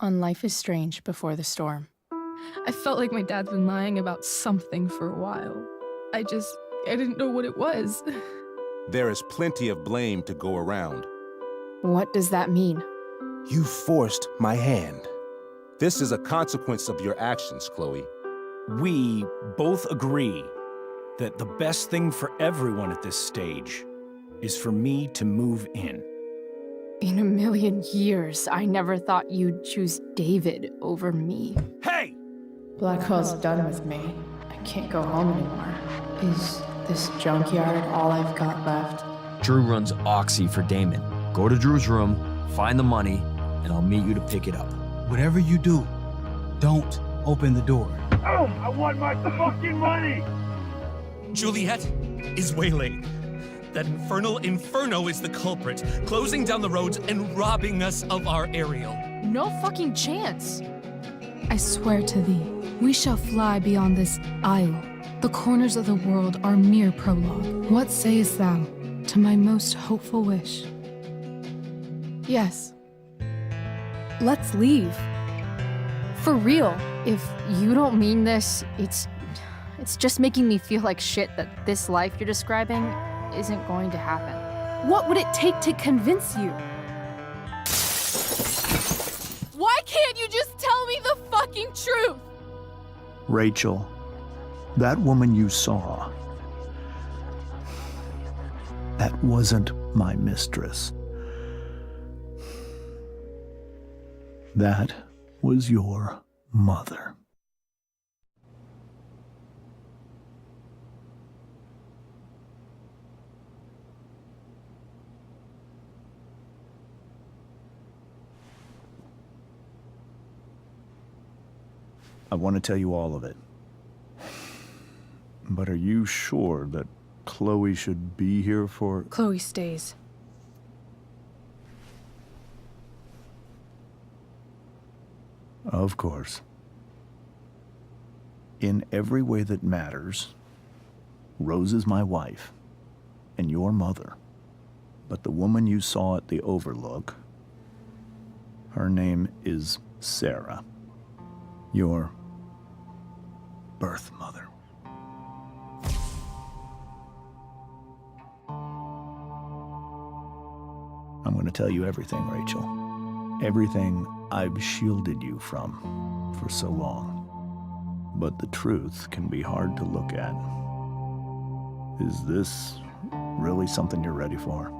on Life is Strange Before the Storm. I felt like my dad's been lying about something for a while. I didn't know what it was. There is plenty of blame to go around. What does that mean? You forced my hand. This is a consequence of your actions, Chloe. We both agree that the best thing for everyone at this stage is for me to move in. In a million years, I never thought you'd choose David over me. Hey! Blackwell's done with me. I can't go home anymore. Is this junkyard all I've got left? Drew runs Oxy for Damon. Go to Drew's room, find the money, and I'll meet you to pick it up. Whatever you do, don't open the door. Oh, I want my fucking money! Juliet is waylaid. That infernal Inferno is the culprit, closing down the roads and robbing us of our Ariel. No fucking chance. I swear to thee, we shall fly beyond this isle. The corners of the world are mere prologue. What sayest thou to my most hopeful wish? Yes. Let's leave. For real. If you don't mean this, it's just making me feel like shit that this life you're describing isn't going to happen. What would it take to convince you? Why can't you just tell me the fucking truth? Rachel, that woman you saw, that wasn't my mistress. That was your mother. I want to tell you all of it. But are you sure that Chloe should be here for... Chloe stays. Of course. In every way that matters, Rose is my wife and your mother. But the woman you saw at the Overlook, her name is Sarah, your birth mother. I'm going to tell you everything, Rachel. Everything I've shielded you from for so long. But the truth can be hard to look at. Is this really something you're ready for?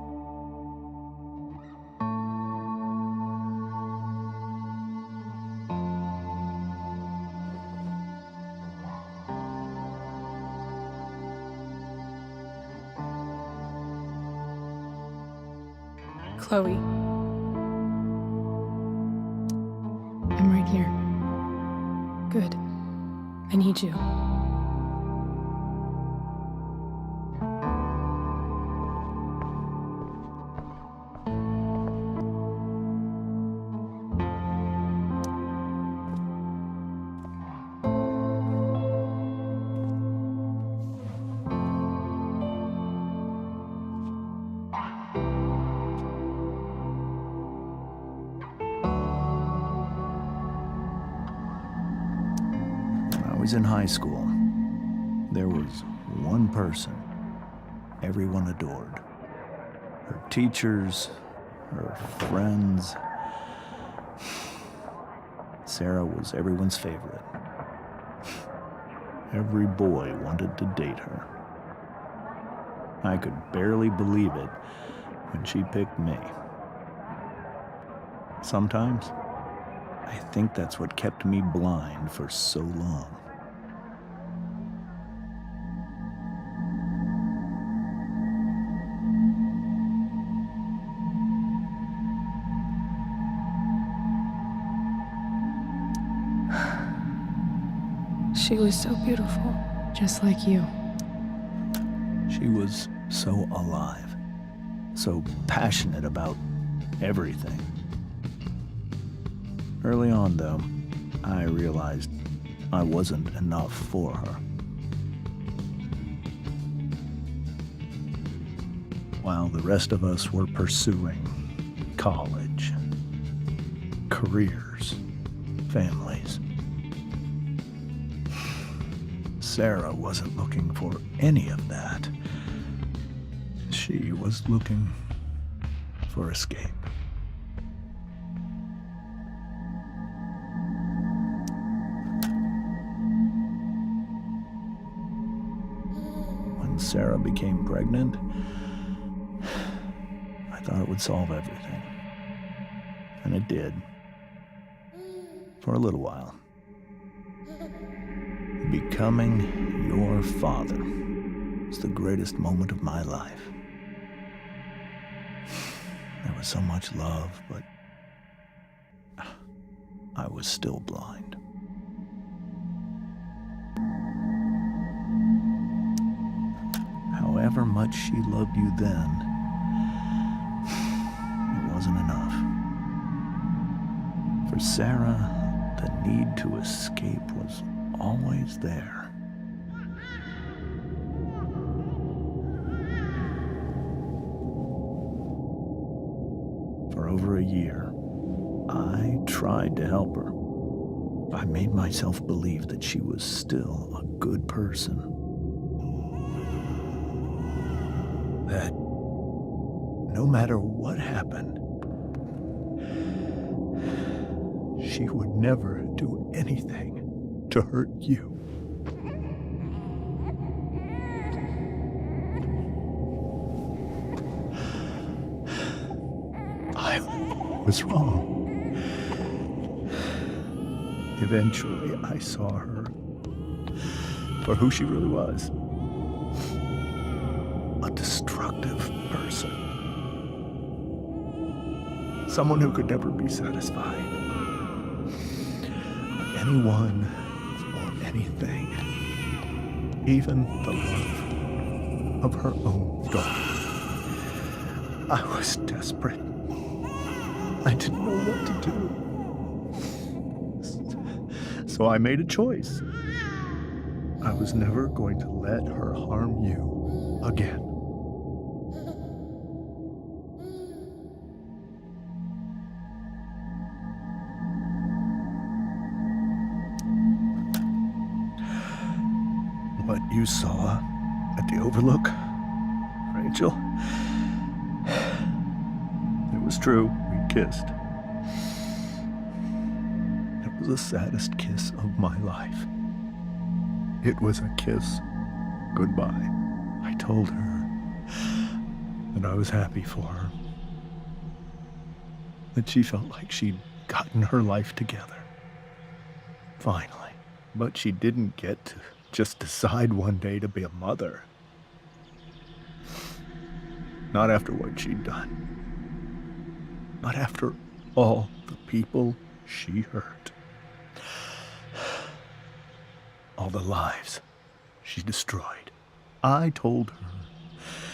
Chloe. I'm right here. Good. I need you. I was in high school. There was one person everyone adored. Her teachers, her friends. Sarah was everyone's favorite. Every boy wanted to date her. I could barely believe it when she picked me. Sometimes, I think that's what kept me blind for so long. She was so beautiful, just like you. She was so alive, so passionate about everything. Early on, though, I realized I wasn't enough for her. While the rest of us were pursuing college, careers, families. Sarah wasn't looking for any of that. She was looking for escape. When Sarah became pregnant, I thought it would solve everything. And it did. For a little while. Becoming your father was the greatest moment of my life. There was so much love, but I was still blind. However much she loved you then, it wasn't enough. For Sarah, the need to escape was always there. For over a year, I tried to help her. I made myself believe that she was still a good person. That no matter what happened, she would never do anything to hurt you. I was wrong. Eventually, I saw her for who she really was. A destructive person. Someone who could never be satisfied by anyone or anything. Even the love of her own daughter. I was desperate. I didn't know what to do. So I made a choice. I was never going to let her harm you again. What you saw at the Overlook, Rachel, it was true. We kissed. It was the saddest kiss of my life. It was a kiss goodbye. I told her that I was happy for her. That she felt like she'd gotten her life together. Finally. But she didn't get to just decide one day to be a mother. Not after what she'd done. Not after all the people she hurt. All the lives she destroyed. I told her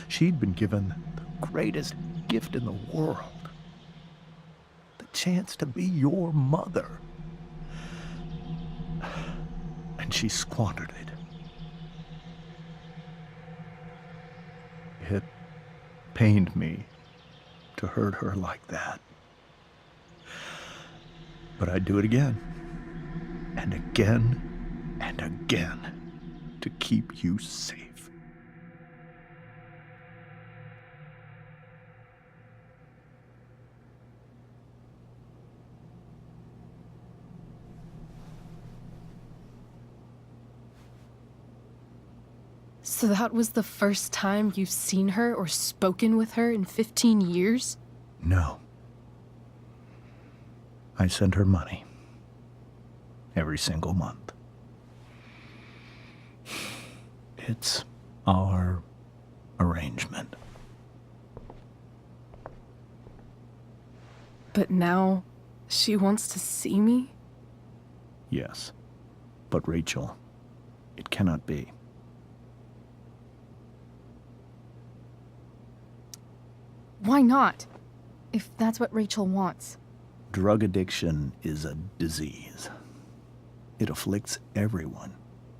she'd been given the greatest gift in the world. The chance to be your mother. And she squandered it. It pained me to hurt her like that. But I'd do it again. And again. And again. To keep you safe. So that was the first time you've seen her or spoken with her in 15 years? No. I sent her money. Every single month. It's our arrangement. But now she wants to see me? Yes. But Rachel, it cannot be. Why not? If that's what Rachel wants. Drug addiction is a disease. It afflicts everyone,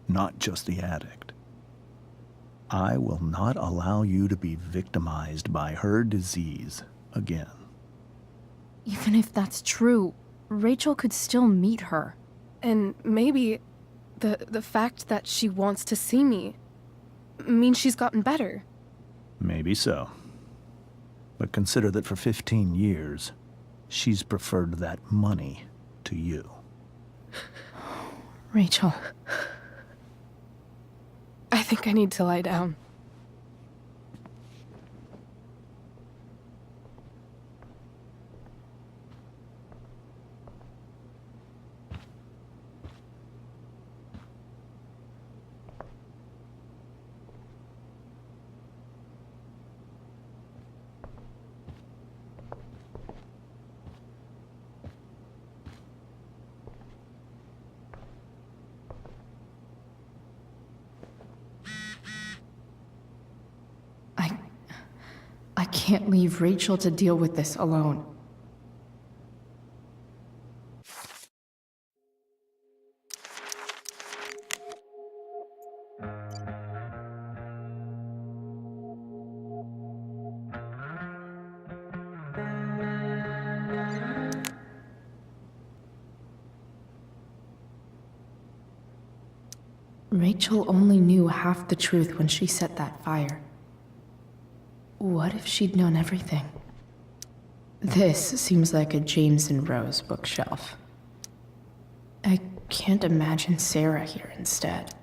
not just the addict. I will not allow you to be victimized by her disease again. Even if that's true, Rachel could still meet her. And maybe the fact that she wants to see me means she's gotten better. Maybe so. But consider that for 15 years, she's preferred that money to you. Rachel. I think I need to lie down. I can't leave Rachel to deal with this alone. Rachel only knew half the truth when she set that fire. What if she'd known everything? This seems like a James and Rose bookshelf. I can't imagine Sarah here instead.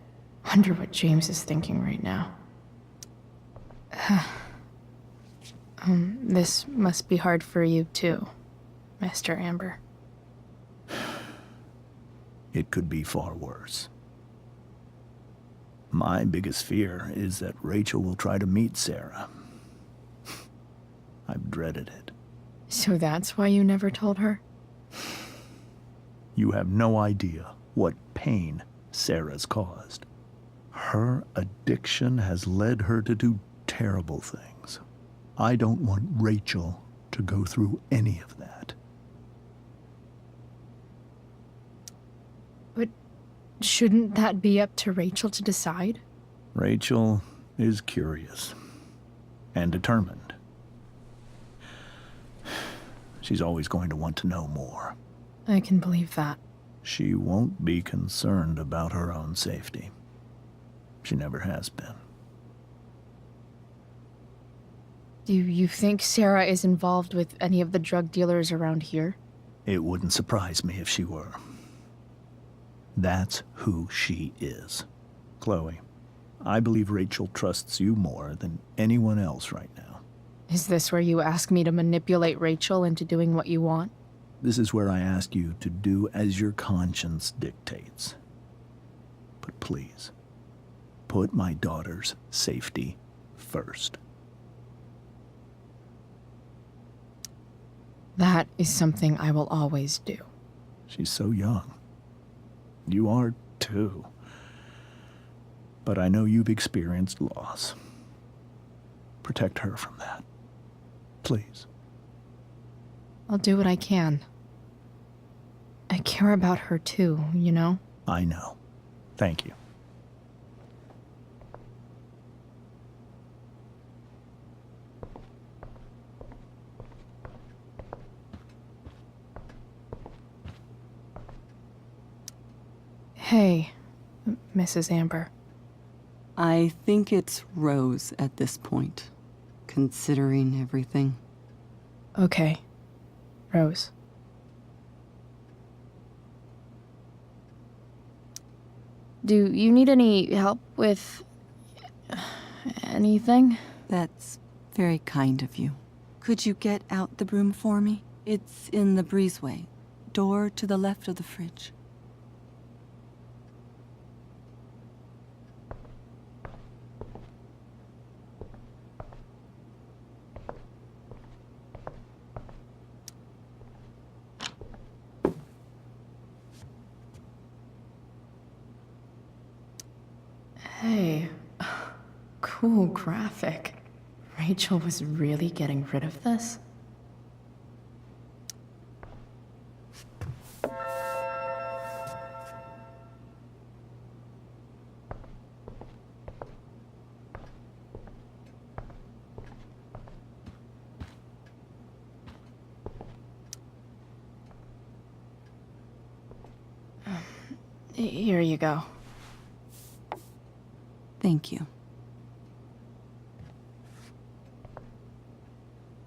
Wonder what James is thinking right now. This must be hard for you too, Mr. Amber. It could be far worse. My biggest fear is that Rachel will try to meet Sarah. I've dreaded it. So that's why you never told her? You have no idea what pain Sarah's caused. Her addiction has led her to do terrible things. I don't want Rachel to go through any of that. But shouldn't that be up to Rachel to decide? Rachel is curious and determined. She's always going to want to know more. I can believe that. She won't be concerned about her own safety. She never has been. Do you think Sarah is involved with any of the drug dealers around here? It wouldn't surprise me if she were. That's who she is. Chloe, I believe Rachel trusts you more than anyone else right now. Is this where you ask me to manipulate Rachel into doing what you want? This is where I ask you to do as your conscience dictates. But please, put my daughter's safety first. That is something I will always do. She's so young. You are too. But I know you've experienced loss. Protect her from that. Please. I'll do what I can. I care about her too, you know? I know. Thank you. Hey, Mrs. Amber. I think it's Rose at this point, considering everything. Okay. Rose. Do you need any help with anything? That's very kind of you. Could you get out the broom for me? It's in the breezeway, door to the left of the fridge. Hey, cool graphic. Rachel was really getting rid of this? Here you go. Thank you.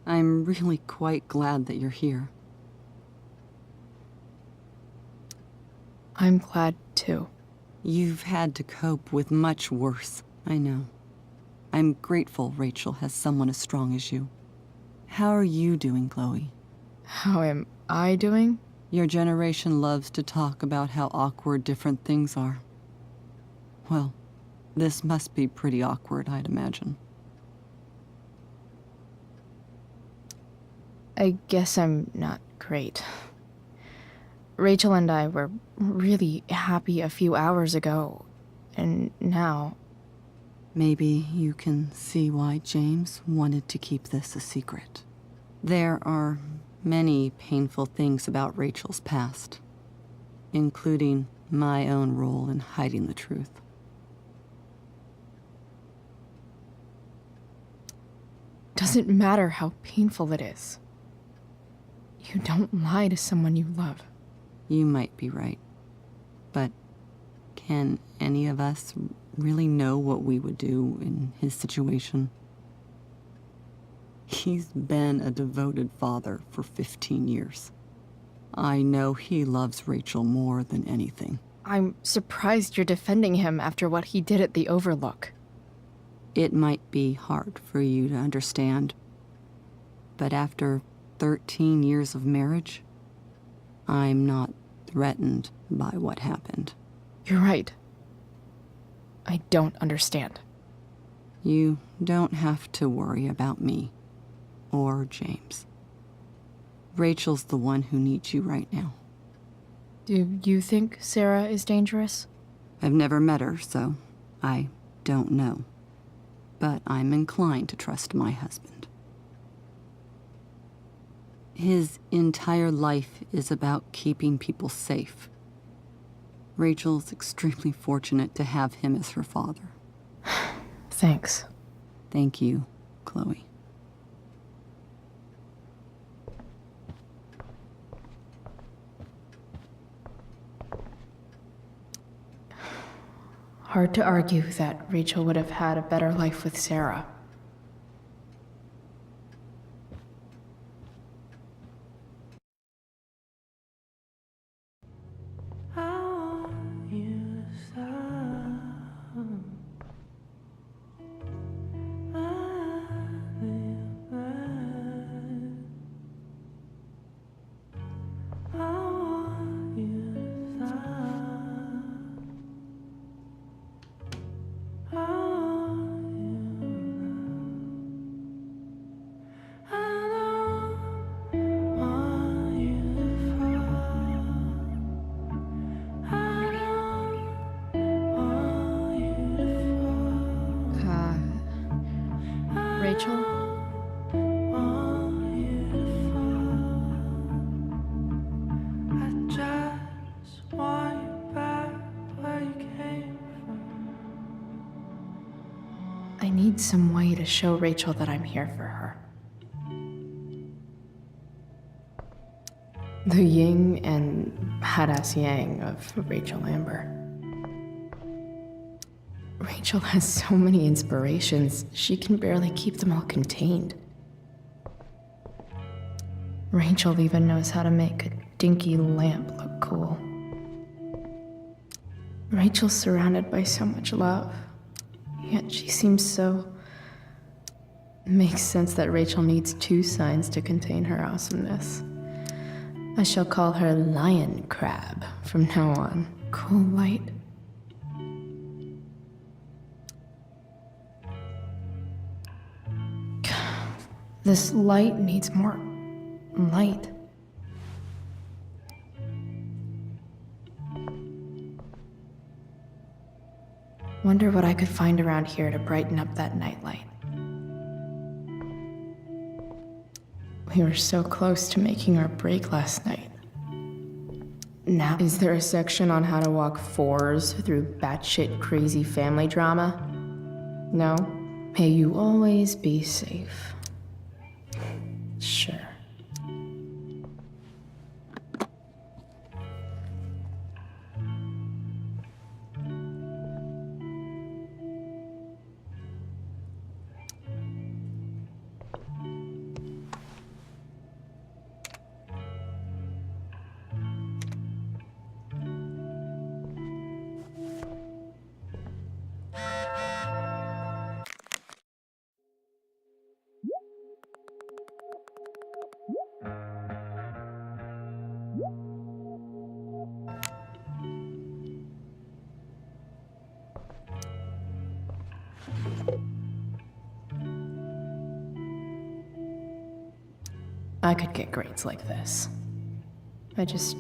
I'm really quite glad that you're here. I'm glad too. You've had to cope with much worse, I know. I'm grateful Rachel has someone as strong as you. How are you doing, Chloe? How am I doing? Your generation loves to talk about how awkward different things are. Well, this must be pretty awkward, I'd imagine. I guess I'm not great. Rachel and I were really happy a few hours ago, and now... Maybe you can see why James wanted to keep this a secret. There are many painful things about Rachel's past, including my own role in hiding the truth. Doesn't matter how painful it is. You don't lie to someone you love. You might be right, but can any of us really know what we would do in his situation? He's been a devoted father for 15 years. I know he loves Rachel more than anything. I'm surprised you're defending him after what he did at the Overlook. It might be hard for you to understand, but after 13 years of marriage, I'm not threatened by what happened. You're right. I don't understand. You don't have to worry about me or James. Rachel's the one who needs you right now. Do you think Sarah is dangerous? I've never met her, so I don't know. But I'm inclined to trust my husband. His entire life is about keeping people safe. Rachel's extremely fortunate to have him as her father. Thanks. Thank you, Chloe. Hard to argue that Rachel would have had a better life with Sarah. Rachel? I need some way to show Rachel that I'm here for her. The yin and badass yang of Rachel Amber. Rachel has so many inspirations, she can barely keep them all contained. Rachel even knows how to make a dinky lamp look cool. Rachel's surrounded by so much love, yet she seems so... Makes sense that Rachel needs two signs to contain her awesomeness. I shall call her Lion Crab from now on. Cool light. This light needs more light. Wonder what I could find around here to brighten up that nightlight. We were so close to making our break last night. Now, is there a section on how to walk fours through batshit crazy family drama? No? May you always be safe. Sure. I could get grades like this. I just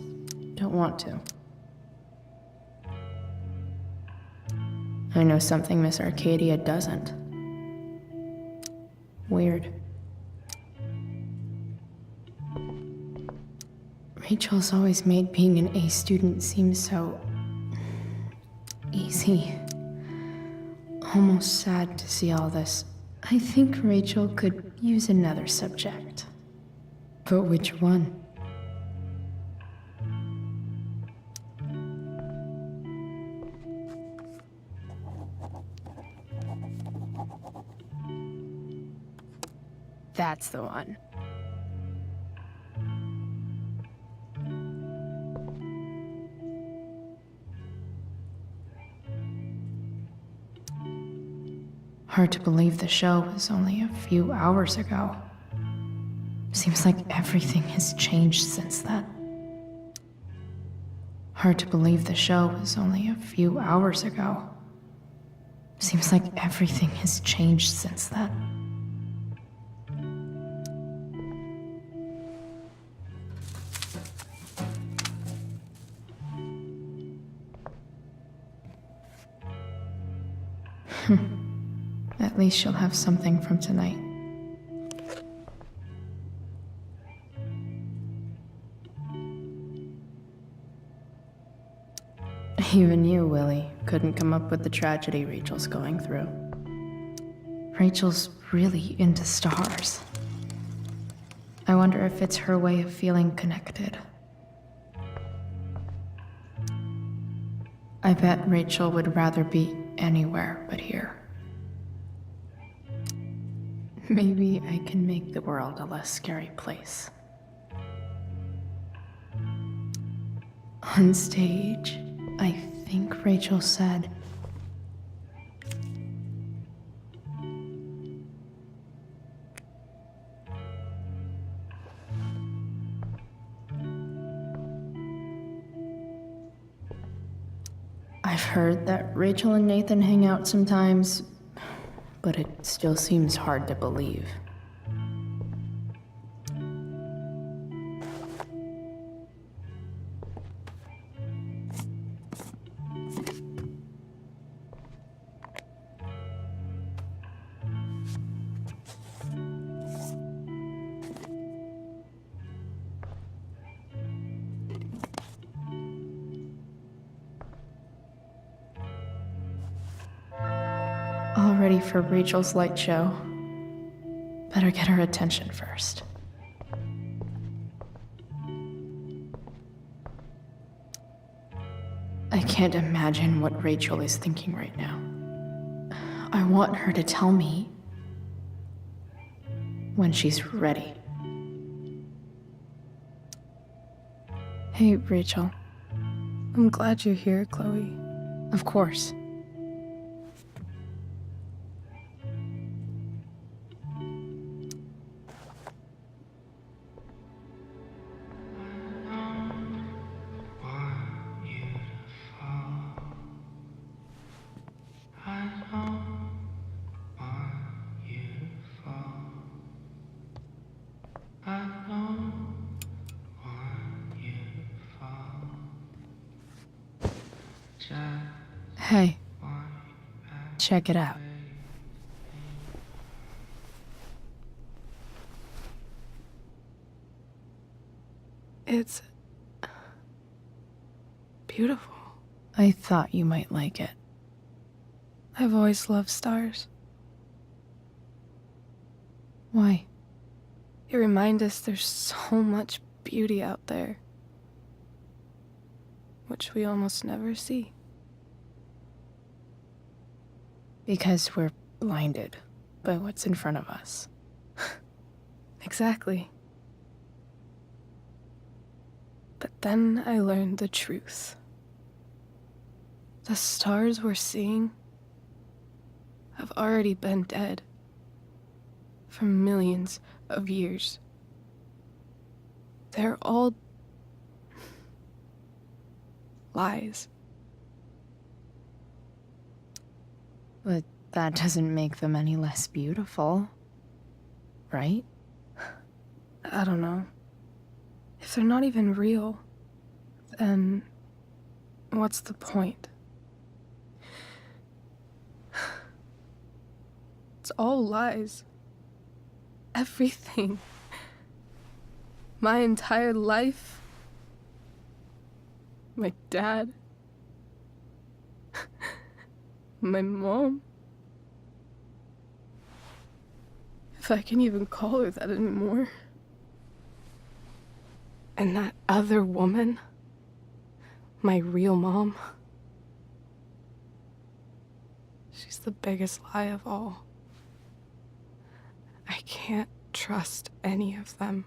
don't want to. I know something Miss Arcadia doesn't. Weird. Rachel's always made being an A student seem so easy. Almost sad to see all this. I think Rachel could use another subject. But which one? That's the one. Hard to believe the show was only a few hours ago. Seems like everything has changed since then. Hard to believe the show was only a few hours ago. Seems like everything has changed since then. At least she'll have something from tonight. Even you, Willie, couldn't come up with the tragedy Rachel's going through. Rachel's really into stars. I wonder if it's her way of feeling connected. I bet Rachel would rather be anywhere but here. Maybe I can make the world a less scary place. On stage, I think Rachel said, I've heard that Rachel and Nathan hang out sometimes, but it still seems hard to believe. All ready for Rachel's light show. Better get her attention first. I can't imagine what Rachel is thinking right now. I want her to tell me when she's ready. Hey, Rachel. I'm glad you're here, Chloe. Of course. Hey, check it out. It's beautiful. I thought you might like it. I've always loved stars. Why? They remind us there's so much beauty out there, which we almost never see. Because we're blinded by what's in front of us. Exactly. But then I learned the truth. The stars we're seeing have already been dead for millions of years. They're all lies. But that doesn't make them any less beautiful, right? I don't know. If they're not even real, then what's the point? It's all lies. Everything. My entire life. My dad. My mom. If I can even call her that anymore. And that other woman, my real mom, she's the biggest lie of all. I can't trust any of them.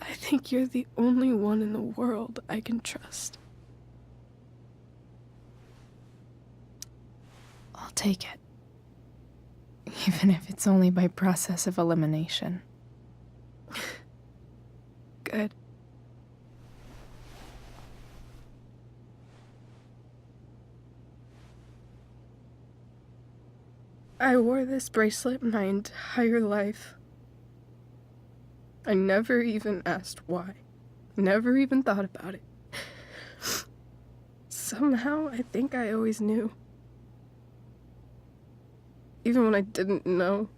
I think you're the only one in the world I can trust. I'll take it. Even if it's only by process of elimination. Good. I wore this bracelet my entire life. I never even asked why. Never even thought about it. Somehow, I think I always knew. Even when I didn't know.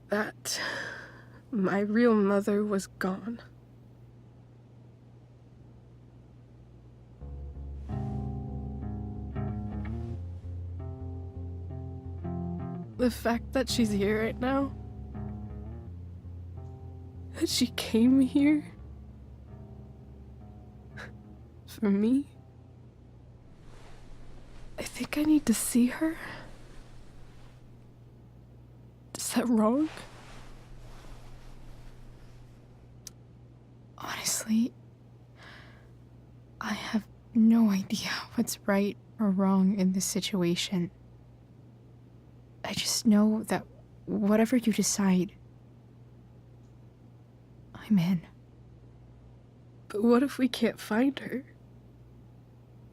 That my real mother was gone. The fact that she's here right now, that she came here for me, I think I need to see her. Is that wrong? Honestly, I have no idea what's right or wrong in this situation. I just know that whatever you decide, I'm in. But what if we can't find her?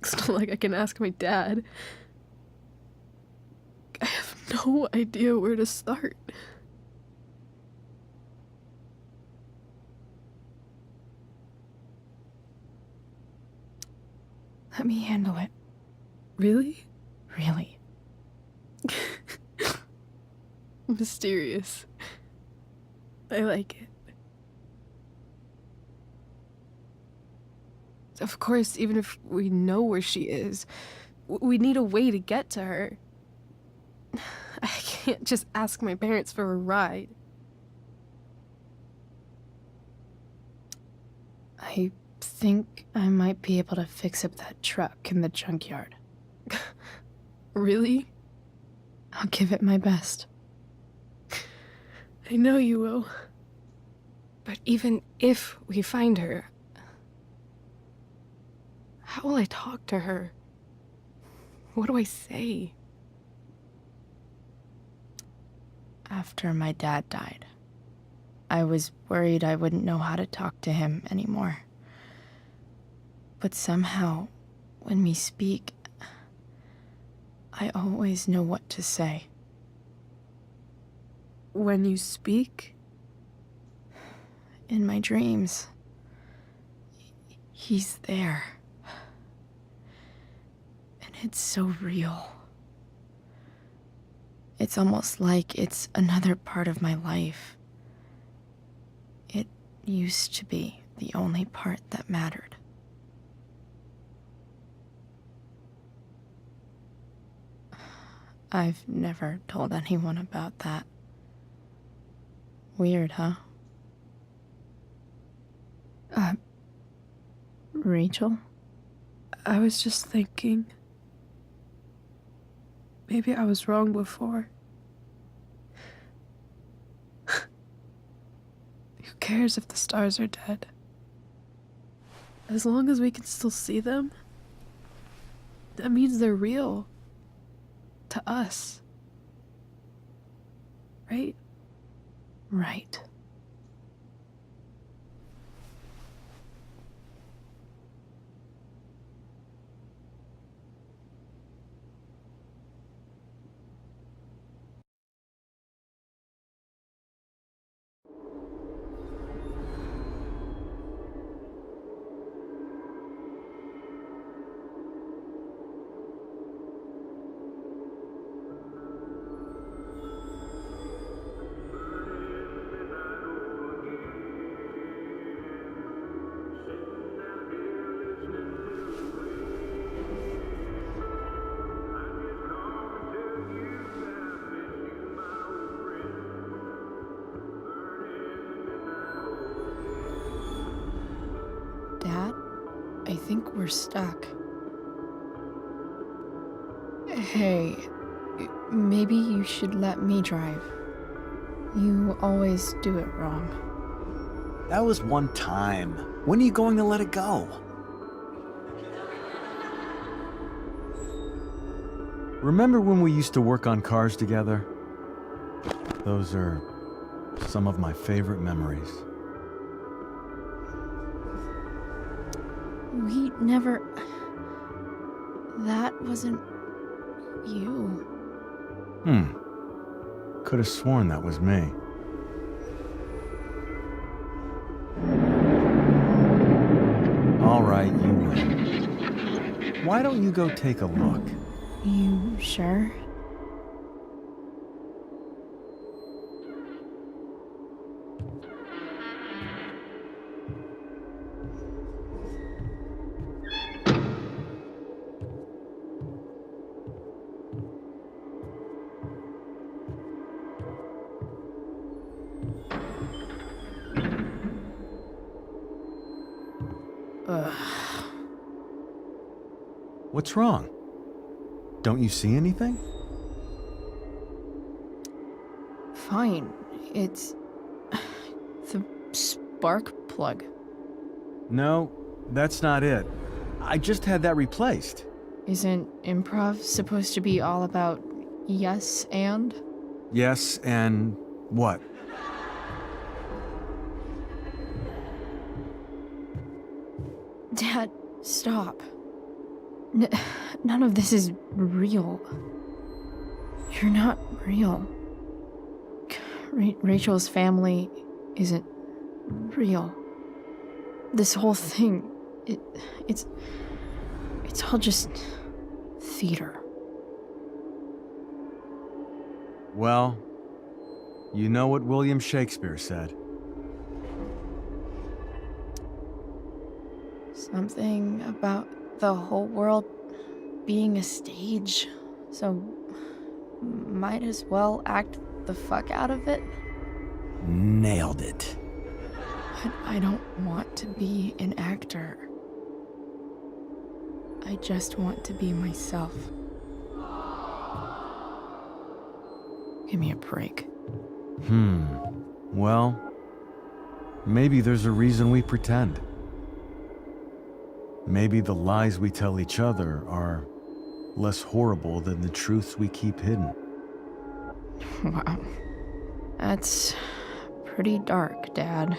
It's not like I can ask my dad. I have no idea where to start. Let me handle it. Really? Really. Mysterious. I like it. Of course, even if we know where she is, we need a way to get to her. I can't just ask my parents for a ride. I think I might be able to fix up that truck in the junkyard. Really? I'll give it my best. I know you will. But even if we find her, how will I talk to her? What do I say? After my dad died, I was worried I wouldn't know how to talk to him anymore. But somehow, when we speak, I always know what to say. When you speak? In my dreams, he's there. And it's so real. It's almost like it's another part of my life. It used to be the only part that mattered. I've never told anyone about that. Weird, huh? Rachel? I was just thinking. Maybe I was wrong before. Who cares if the stars are dead? As long as we can still see them, that means they're real. To us. Right? Right. Dad, I think we're stuck. Hey, maybe you should let me drive. You always do it wrong. That was one time. When are you going to let it go? Remember when we used to work on cars together? Those are some of my favorite memories. We never... That wasn't... you. Could have sworn that was me. All right, you win. Why don't you go take a look? You sure? What's wrong? Don't you see anything? Fine. It's... the spark plug. No, that's not it. I just had that replaced. Isn't improv supposed to be all about yes and? Yes, and what? Dad, stop. None of this is real. You're not real. Rachel's family isn't real. This whole thing, it's all just theater. Well, you know what William Shakespeare said. Something about the whole world being a stage, so might as well act the fuck out of it. Nailed it. But I don't want to be an actor. I just want to be myself. Give me a break. Well, maybe there's a reason we pretend. Maybe the lies we tell each other are less horrible than the truths we keep hidden. Wow. That's pretty dark, Dad.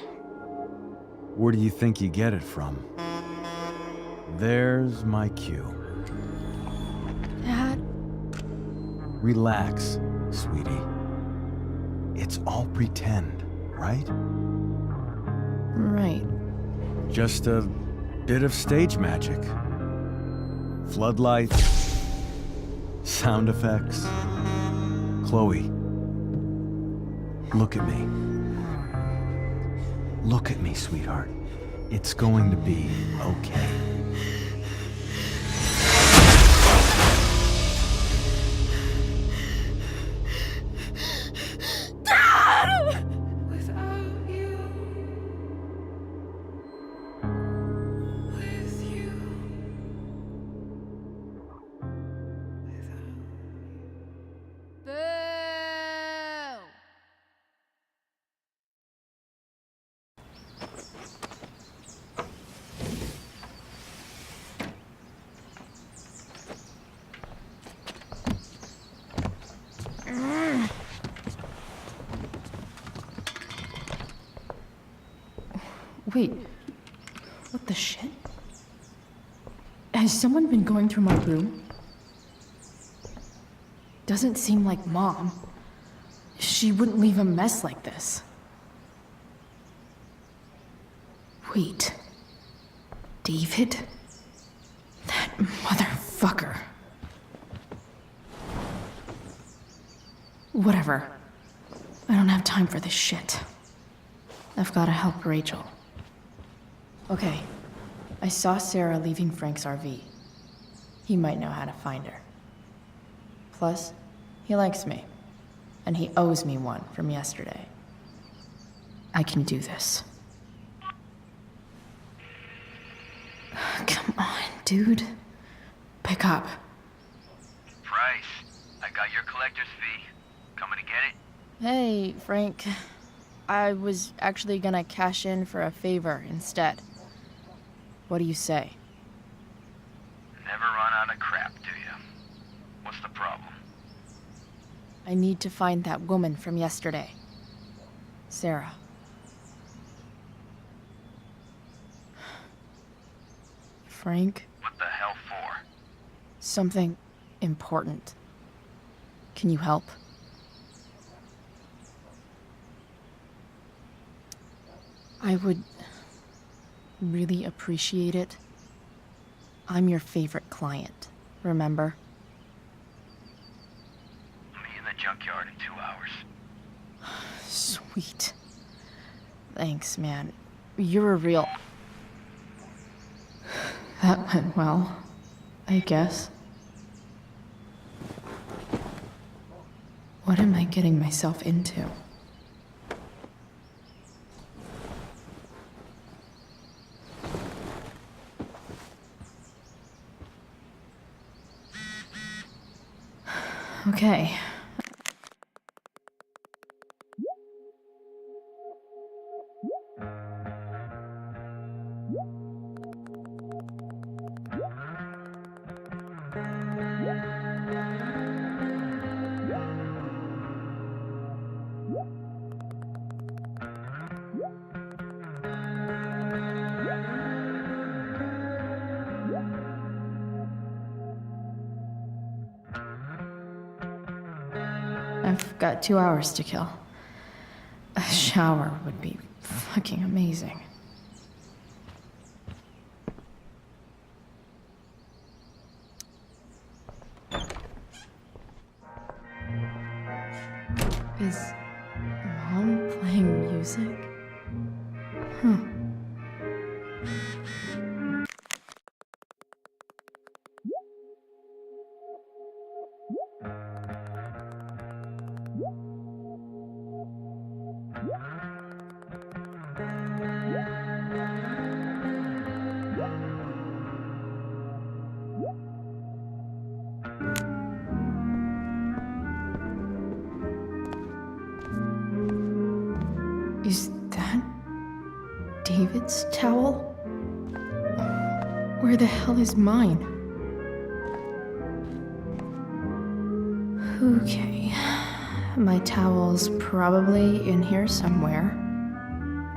Where do you think you get it from? There's my cue. Dad? Relax, sweetie. It's all pretend, right? Right. Just a bit of stage magic. Floodlights, sound effects. Chloe, look at me. Look at me, sweetheart. It's going to be okay. Wait. What the shit? Has someone been going through my room? Doesn't seem like Mom. She wouldn't leave a mess like this. Wait. David? That motherfucker. Whatever. I don't have time for this shit. I've gotta help Rachel. Okay. I saw Sarah leaving Frank's RV. He might know how to find her. Plus, he likes me. And he owes me one from yesterday. I can do this. Come on, dude. Pick up. Price, I got your collector's fee. Coming to get it? Hey, Frank. I was actually gonna cash in for a favor instead. What do you say? Never run out of crap, do you? What's the problem? I need to find that woman from yesterday. Sarah. Frank? What the hell for? Something important. Can you help? I would really appreciate it. I'm your favorite client, remember? Meet in the junkyard in 2 hours. Sweet. Thanks, man. You're a real... That went well, I guess. What am I getting myself into? Okay. I've got 2 hours to kill. A shower would be fucking amazing. Is Mom playing music? Huh. Is that David's towel? Where the hell is mine? Okay. My towel's probably in here somewhere.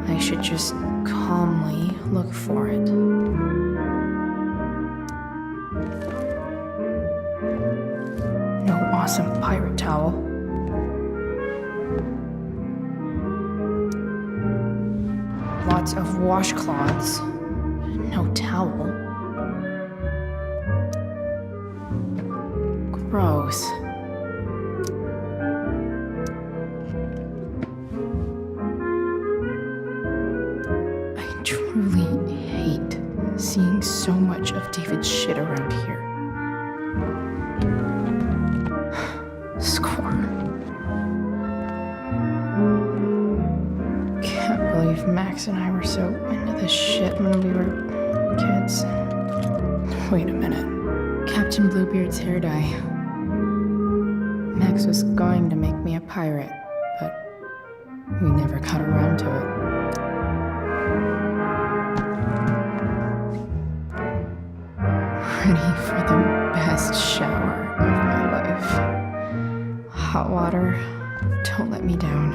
I should just calmly look for it. No awesome pirate towel. Lots of washcloths. No towel. Gross. I truly hate seeing so much of David's shit around here. Score. Can't believe Max and I were so into this shit when we were kids. Wait a minute. Captain Bluebeard's hair dye. Max was going to make me a pirate, but we never got around to it. Ready for the best shower of my life. Hot water, don't let me down.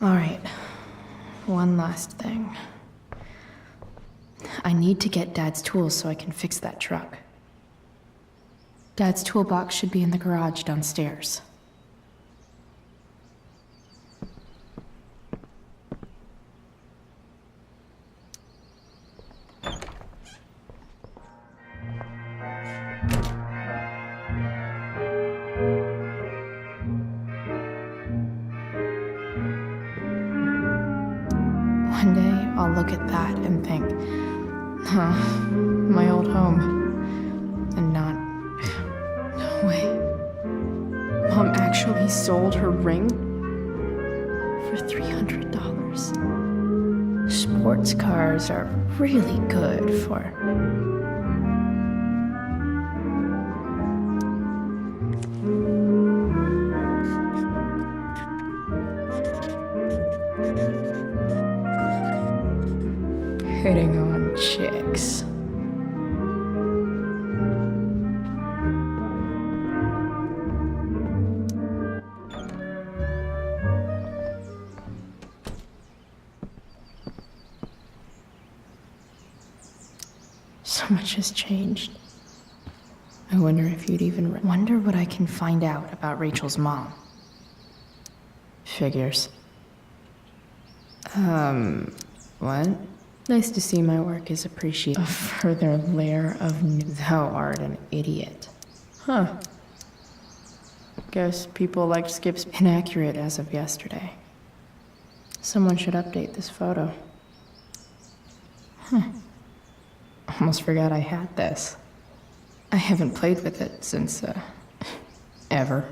All right. One last thing. I need to get Dad's tools so I can fix that truck. Dad's toolbox should be in the garage downstairs. One day, I'll look at that and think, huh, my old home. And not, no way. Mom actually sold her ring for $300. Sports cars are really good for... hitting on chicks. So much has changed. I wonder if you'd even wonder what I can find out about Rachel's mom. Figures. What? Nice to see my work is appreciated. A further layer of thou art an idiot. Huh. Guess people liked Skip's inaccurate as of yesterday. Someone should update this photo. Almost forgot I had this. I haven't played with it since, ever.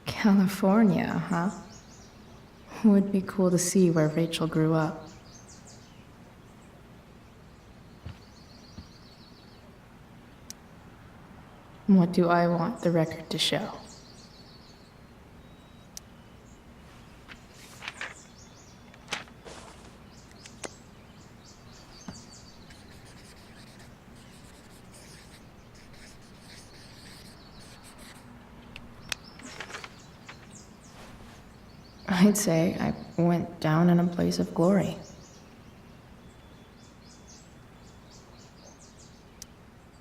California, huh? Would be cool to see where Rachel grew up. What do I want the record to show? I'd say I went down in a blaze of glory.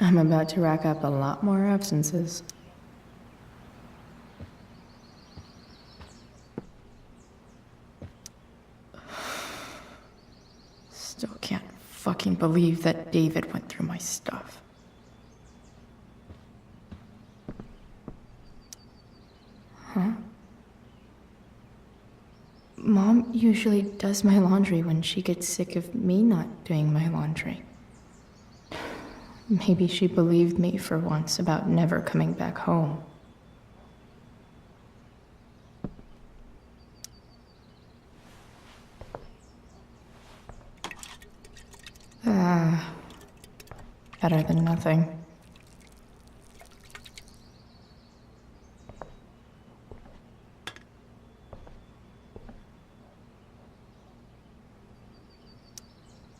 I'm about to rack up a lot more absences. Still can't fucking believe that David went through my stuff. Huh? Mom usually does my laundry when she gets sick of me not doing my laundry. Maybe she believed me for once about never coming back home. Better than nothing.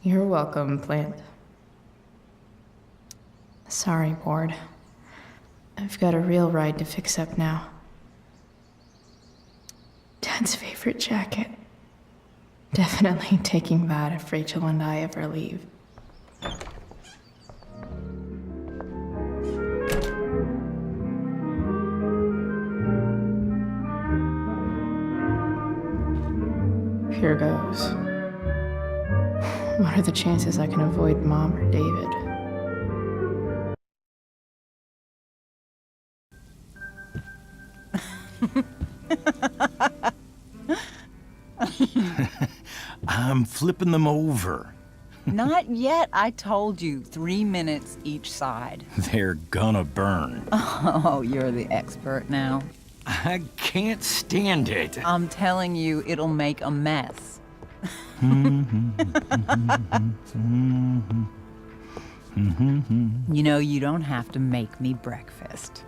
You're welcome, plant. Sorry, Ward. I've got a real ride to fix up now. Dad's favorite jacket. Definitely taking that if Rachel and I ever leave. Here goes. What are the chances I can avoid Mom or David? I'm flipping them over. Not yet. I told you, 3 minutes each side. They're gonna burn. Oh, you're the expert now. I can't stand it. I'm telling you, it'll make a mess. You know, you don't have to make me breakfast.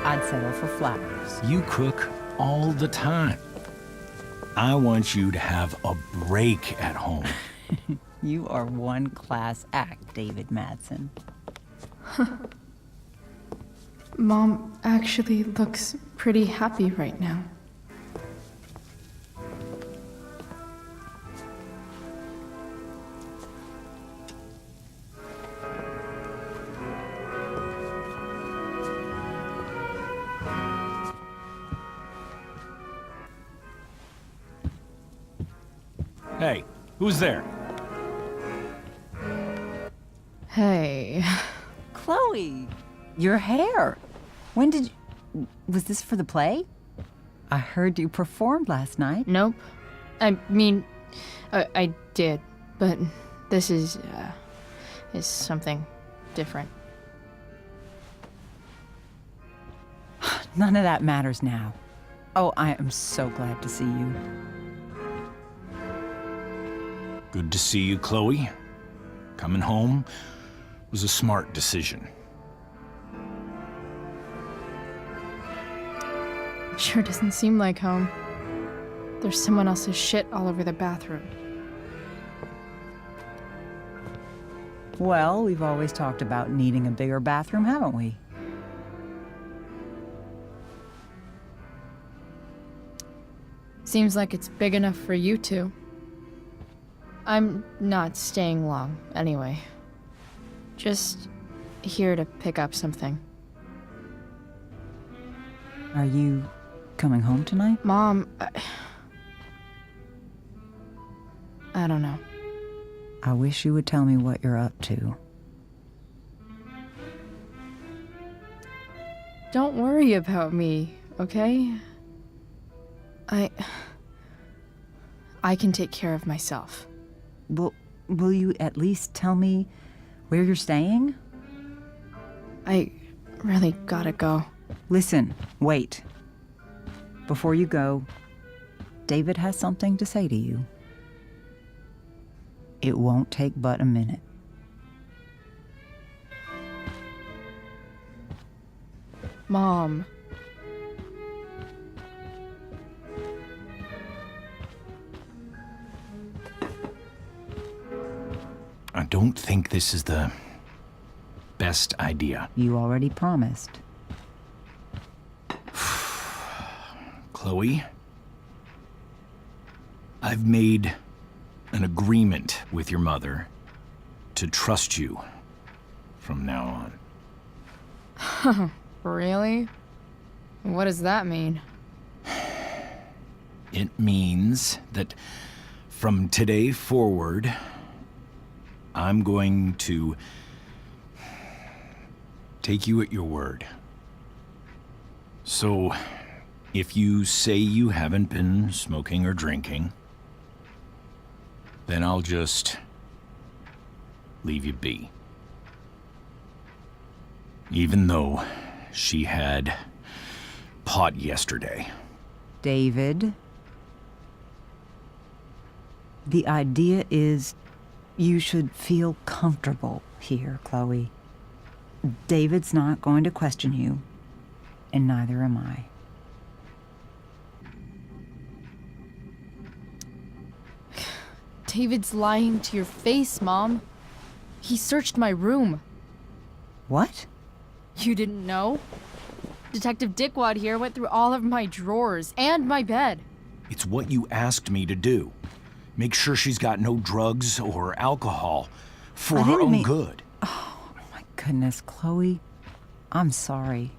I'd settle for flowers. You cook all the time. I want you to have a break at home. You are one class act, David Madsen. Mom actually looks pretty happy right now. Hey, who's there? Hey. Chloe, your hair. When did you... Was this for the play? I heard you performed last night. Nope. I mean, I did, but this is something different. None of that matters now. Oh, I am so glad to see you. Good to see you, Chloe. Coming home was a smart decision. Sure doesn't seem like home. There's someone else's shit all over the bathroom. Well, we've always talked about needing a bigger bathroom, haven't we? Seems like it's big enough for you two. I'm not staying long, anyway. Just here to pick up something. Are you coming home tonight? Mom, I don't know. I wish you would tell me what you're up to. Don't worry about me, okay? I can take care of myself. Will you at least tell me where you're staying? I really gotta go. Listen, wait. Before you go, David has something to say to you. It won't take but a minute. Mom. I don't think this is the best idea. You already promised. Chloe, I've made an agreement with your mother to trust you from now on. Really? What does that mean? It means that from today forward, I'm going to take you at your word. So, if you say you haven't been smoking or drinking, then I'll just leave you be. Even though she had pot yesterday. David, the idea is you should feel comfortable here, Chloe. David's not going to question you, and neither am I. David's lying to your face, Mom. He searched my room. What? You didn't know? Detective Dickwad here went through all of my drawers and my bed. It's what you asked me to do. Make sure she's got no drugs or alcohol for her own good. Oh, my goodness, Chloe. I'm sorry.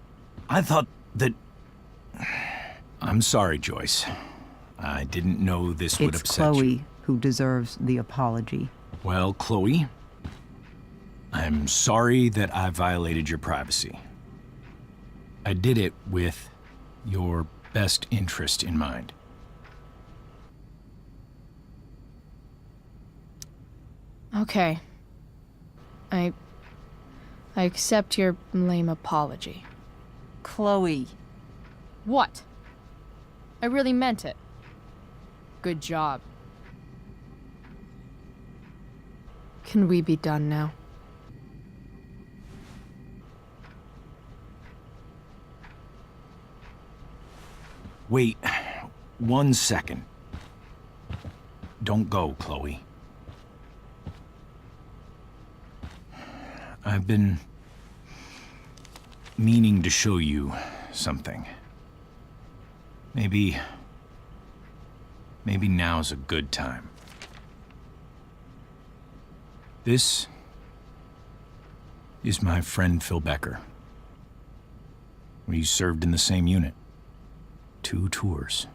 I thought that... I'm sorry, Joyce. I didn't know this would upset you. It's Chloe who deserves the apology. Well, Chloe, I'm sorry that I violated your privacy. I did it with your best interest in mind. Okay. I accept your lame apology. Chloe. What? I really meant it. Good job. Can we be done now? Wait 1 second. Don't go, Chloe. I've been meaning to show you something. Maybe now's a good time. This is my friend Phil Becker. We served in the same unit. 2 tours.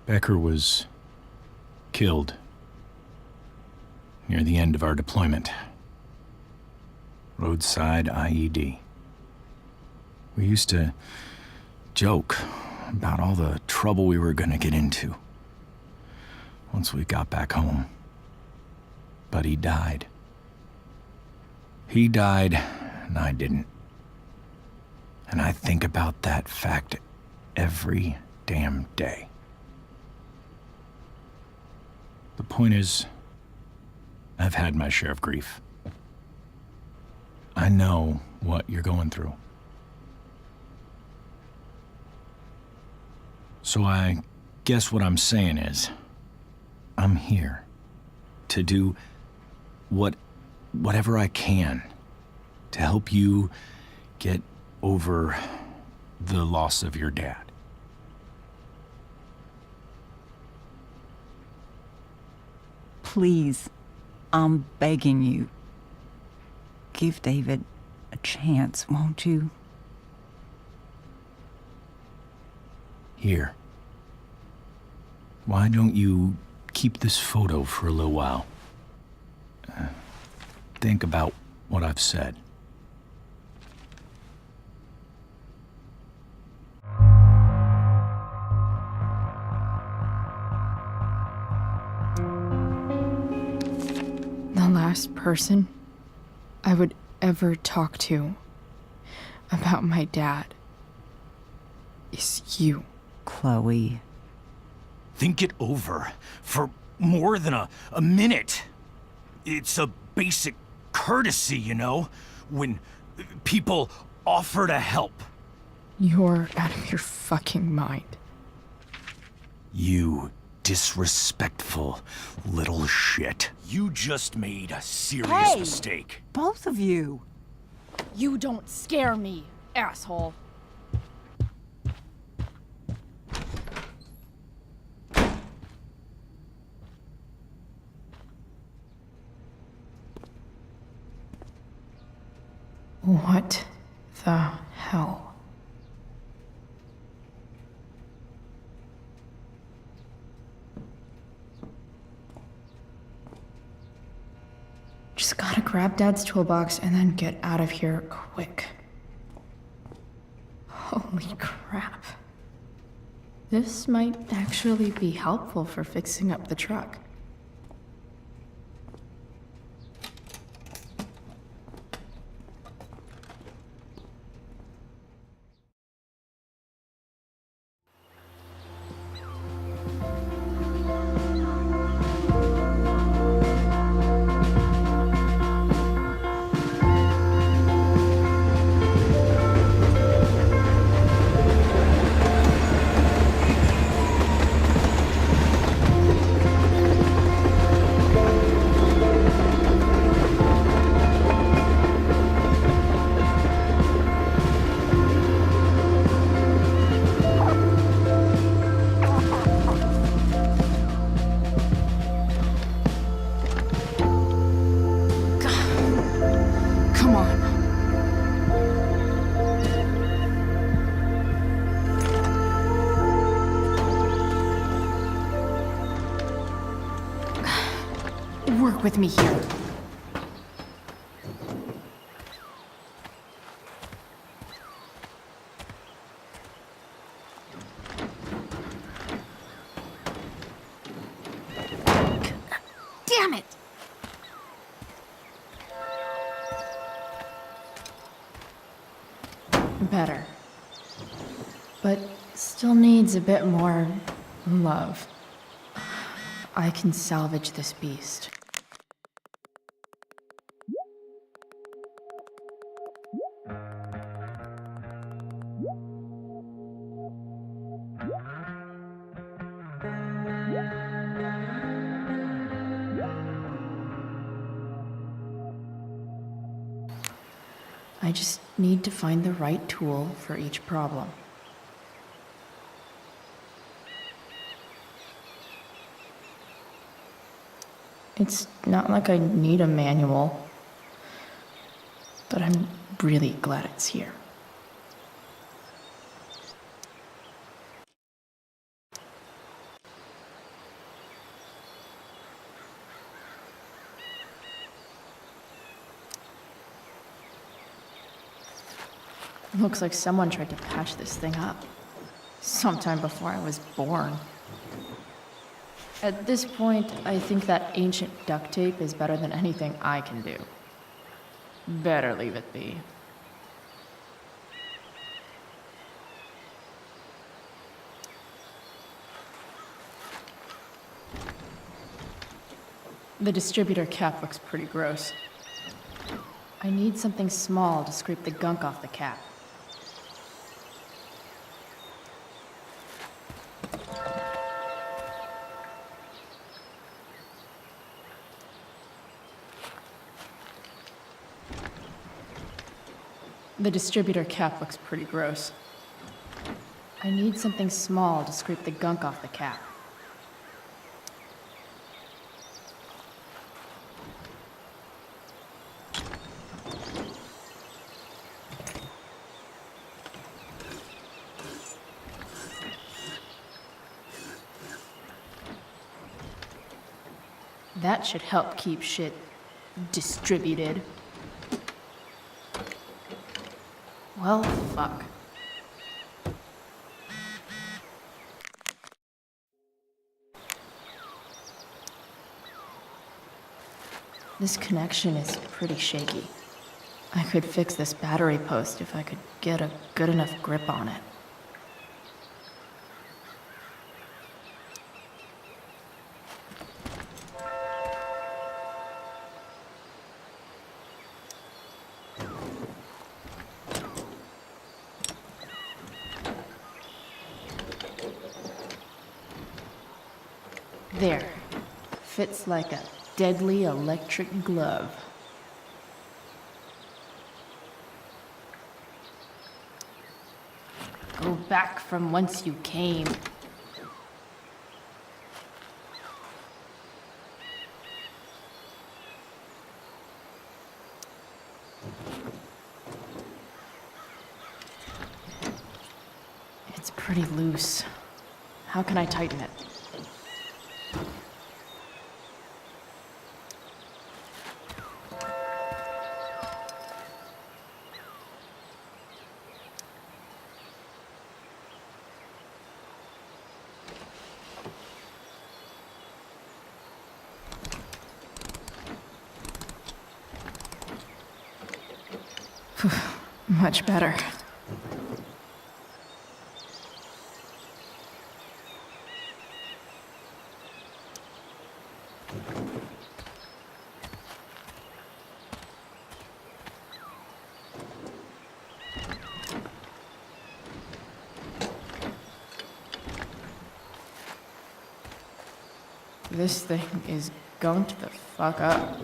Becker was killed near the end of our deployment. Roadside IED. We used to joke about all the trouble we were gonna get into once we got back home. But he died. He died, and I didn't. And I think about that fact every damn day. The point is, I've had my share of grief. I know what you're going through. So I guess what I'm saying is, I'm here to do whatever I can to help you get over the loss of your dad. Please, I'm begging you. Give David a chance, won't you? Here. Why don't you keep this photo for a little while? Think about what I've said. The last person I would ever talk to about my dad is you. Chloe. Think it over for more than a minute. It's a basic courtesy, you know, when people offer to help. You're out of your fucking mind. You disrespectful little shit. You just made a serious mistake. Both of you. You don't scare me, asshole. What the hell? Just gotta grab Dad's toolbox and then get out of here quick. Holy crap. This might actually be helpful for fixing up the truck. Come on. Work with me here. Damn it! Better. But still needs a bit more love. I can salvage this beast. I just need to find the right tool for each problem. It's not like I need a manual, but I'm really glad it's here. Looks like someone tried to patch this thing up sometime before I was born. At this point, I think that ancient duct tape is better than anything I can do. Better leave it be. The distributor cap looks pretty gross. I need something small to scrape the gunk off the cap. The distributor cap looks pretty gross. I need something small to scrape the gunk off the cap. That should help keep shit distributed. Well, fuck. This connection is pretty shaky. I could fix this battery post if I could get a good enough grip on it. There. Fits like a deadly electric glove. Go back from whence you came. It's pretty loose. How can I tighten it? Much better. This thing is gunked the fuck up.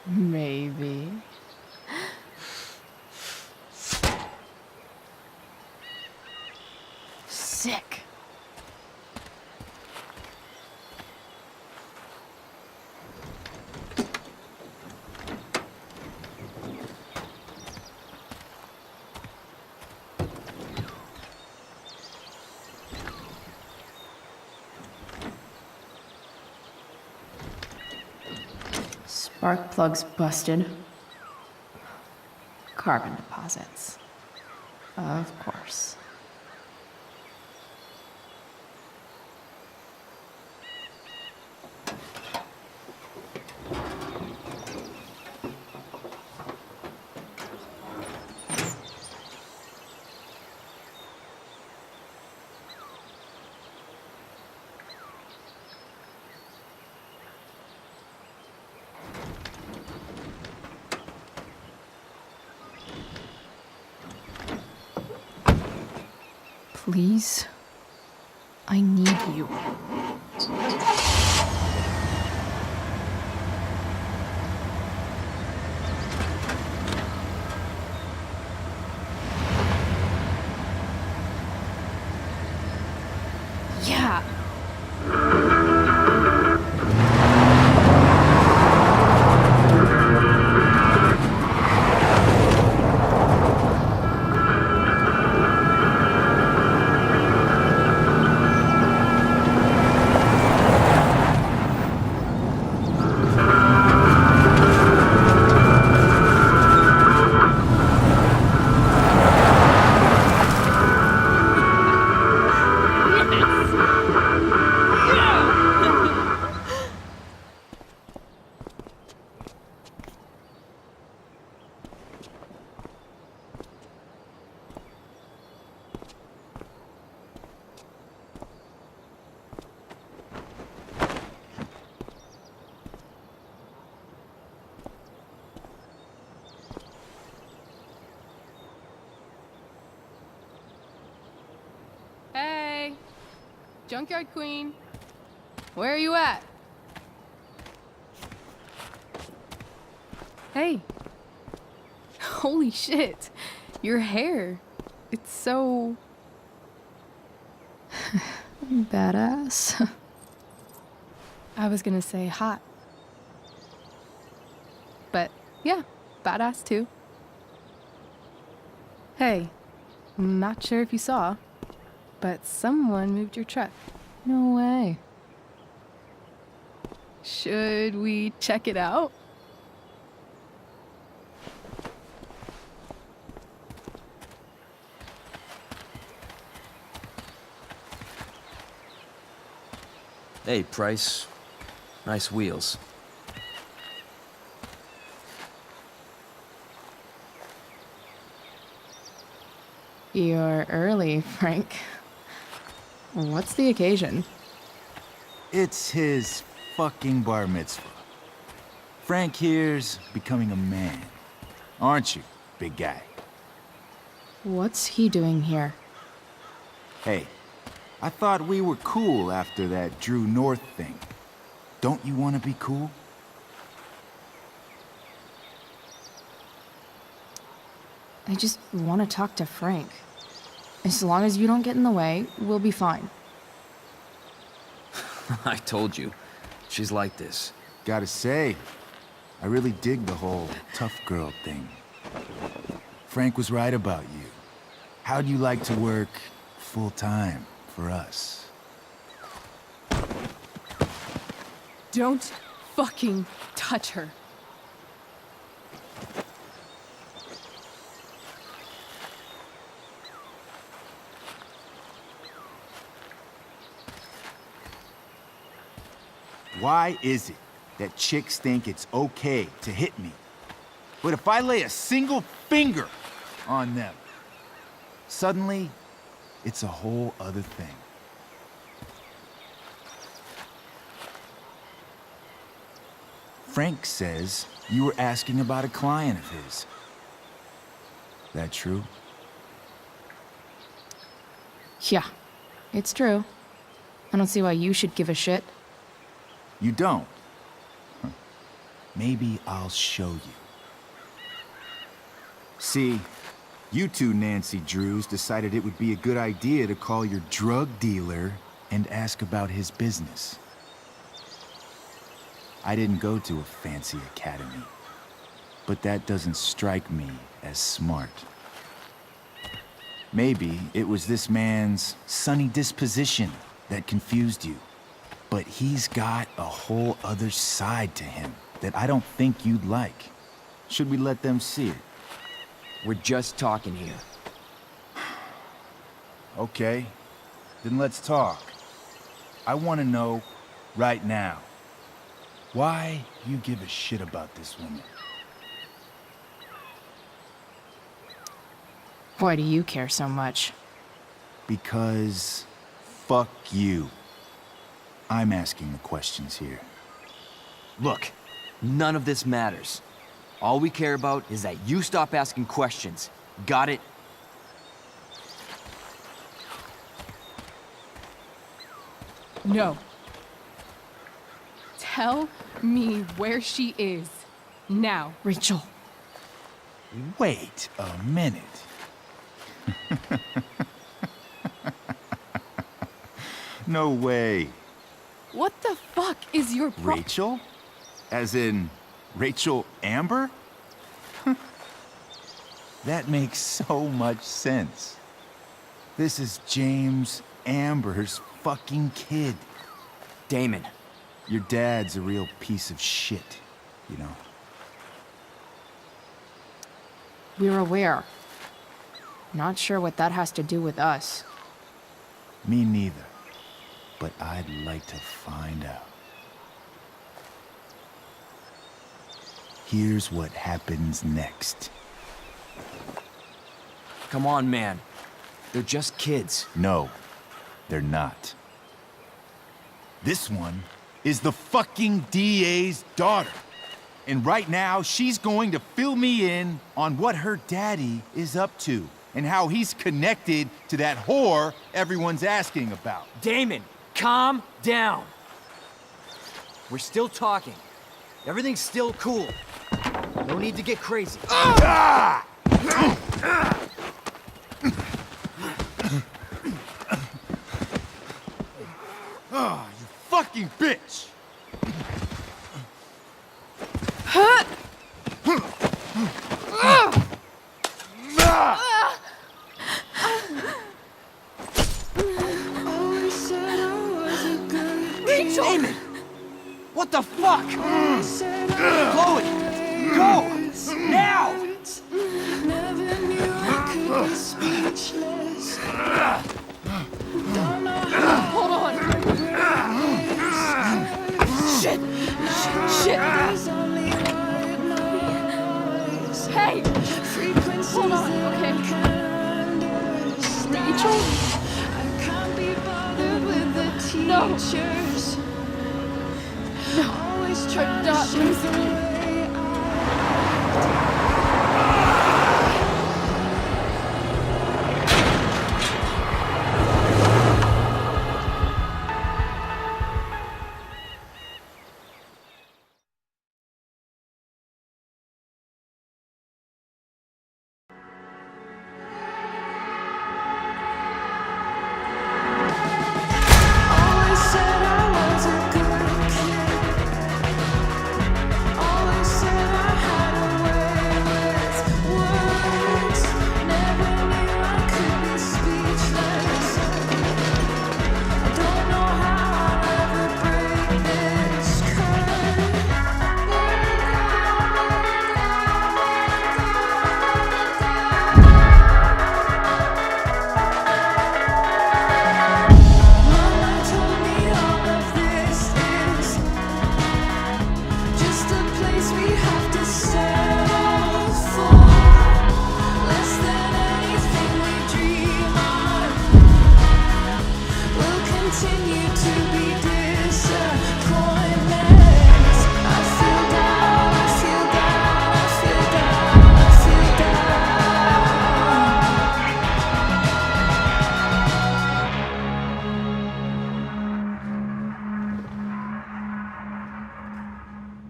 Maybe. Sick. Spark plugs busted. Carbon deposits. Of course. Please? I need you. Yeah. Hey, Junkyard Queen, where are you at? Hey, holy shit, your hair, it's so... Badass. I was gonna say hot. But yeah, badass too. Hey, I'm not sure if you saw, but someone moved your truck. No way. Should we check it out? Hey, Price. Nice wheels. You're early, Frank. What's the occasion? It's his fucking bar mitzvah. Frank here's becoming a man. Aren't you, big guy? What's he doing here? Hey, I thought we were cool after that Drew North thing. Don't you want to be cool? I just want to talk to Frank. As long as you don't get in the way, we'll be fine. I told you. She's like this. Gotta say, I really dig the whole tough girl thing. Frank was right about you. How'd you like to work full-time for us? Don't fucking touch her. Why is it that chicks think it's okay to hit me? But if I lay a single finger on them, suddenly, it's a whole other thing. Frank says you were asking about a client of his. That true? Yeah, it's true. I don't see why you should give a shit. You don't? Huh. Maybe I'll show you. See, you two Nancy Drews decided it would be a good idea to call your drug dealer and ask about his business. I didn't go to a fancy academy, but that doesn't strike me as smart. Maybe it was this man's sunny disposition that confused you. But he's got a whole other side to him that I don't think you'd like. Should we let them see it? We're just talking here. Okay, then let's talk. I want to know right now why you give a shit about this woman. Why do you care so much? Because fuck you. I'm asking the questions here. Look, none of this matters. All we care about is that you stop asking questions. Got it? No. Tell me where she is. Now. Rachel. Wait a minute. No way. What the fuck is your Rachel? As in Rachel Amber? That makes so much sense. This is James Amber's fucking kid. Damon. Your dad's a real piece of shit, you know? We're aware. Not sure what that has to do with us. Me neither. But I'd like to find out. Here's what happens next. Come on, man. They're just kids. No, they're not. This one is the fucking DA's daughter. And right now, she's going to fill me in on what her daddy is up to and how he's connected to that whore everyone's asking about. Damon, calm down. We're still talking. Everything's still cool. No need to get crazy. Ah! Oh, you fucking bitch! Rachel! Damon! What the fuck? Chloe! Go! Now! Hold on. Shit! Shit! Hey! Hold on, okay? Rachel? No! No! I'm not losing you.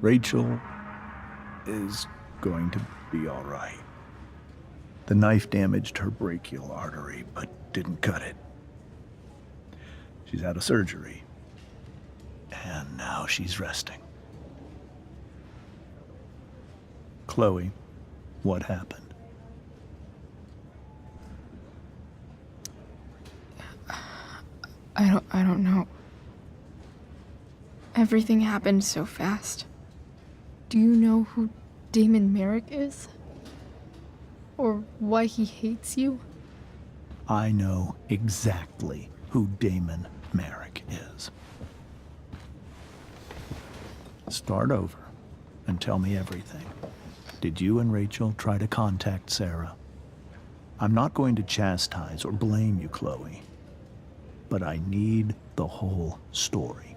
Rachel is going to be all right. The knife damaged her brachial artery, but didn't cut it. She's had a surgery, and now she's resting. Chloe, what happened? I don't know. Everything happened so fast. Do you know who Damon Merrick is? Or why he hates you? I know exactly who Damon Merrick is. Start over and tell me everything. Did you and Rachel try to contact Sarah? I'm not going to chastise or blame you, Chloe, but I need the whole story.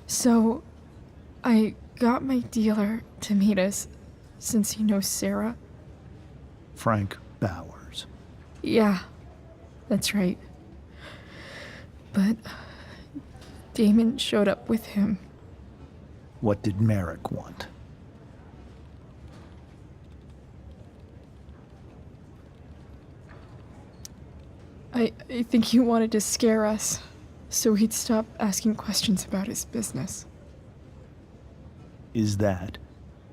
So, I got my dealer to meet us, since he knows Sarah. Frank Bowers. Yeah. That's right. But Damon showed up with him. What did Merrick want? I think he wanted to scare us, so he'd stop asking questions about his business. Is that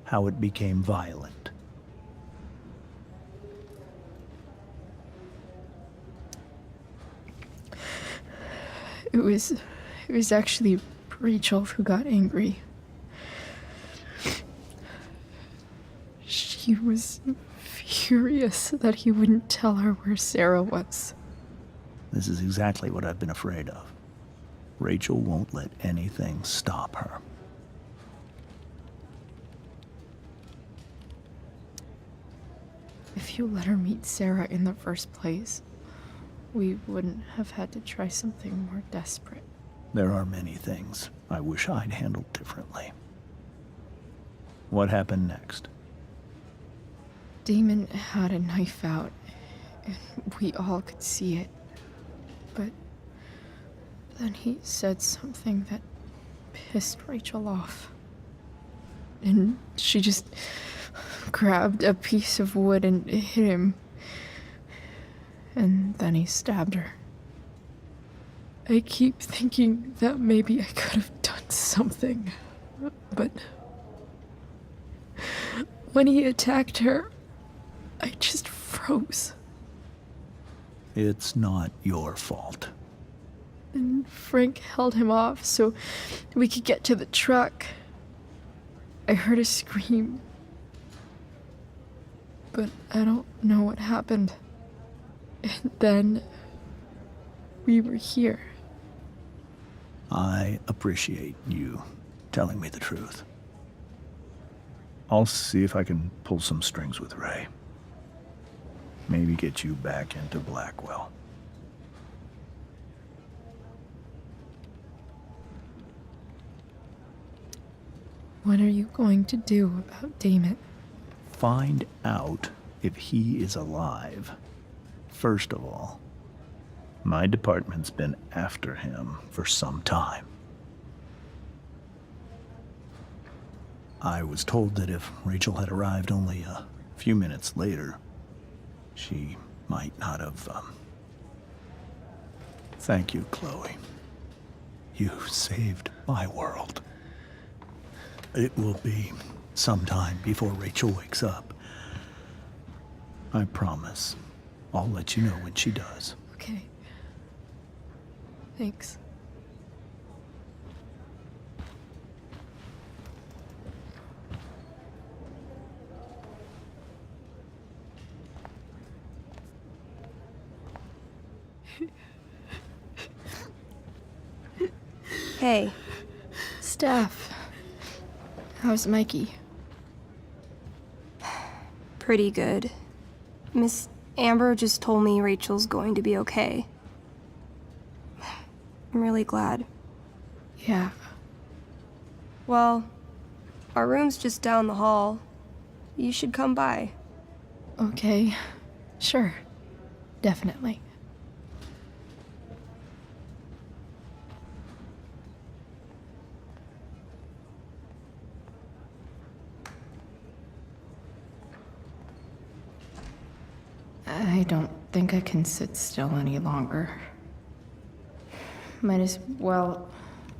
how it became violent? It was actually Rachel who got angry. She was furious that he wouldn't tell her where Sarah was. This is exactly what I've been afraid of. Rachel won't let anything stop her. If you let her meet Sarah in the first place, we wouldn't have had to try something more desperate. There are many things I wish I'd handled differently. What happened next? Damon had a knife out, and we all could see it. But then he said something that pissed Rachel off. And she just grabbed a piece of wood and hit him. And then he stabbed her. I keep thinking that maybe I could have done something, but when he attacked her, I just froze. It's not your fault. And Frank held him off so we could get to the truck. I heard a scream, but I don't know what happened. And then we were here. I appreciate you telling me the truth. I'll see if I can pull some strings with Ray. Maybe get you back into Blackwell. What are you going to do about Damon? Find out if he is alive. First of all, my department's been after him for some time. I was told that if Rachel had arrived only a few minutes later, she might not have, Thank you, Chloe. You saved my world. It will be some time before Rachel wakes up. I promise. I'll let you know when she does. Okay. Thanks. Hey. Steph. How's Mikey? Pretty good. Miss Amber just told me Rachel's going to be okay. I'm really glad. Yeah. Well, our room's just down the hall. You should come by. Okay. Sure. Definitely. I don't think I can sit still any longer. Might as well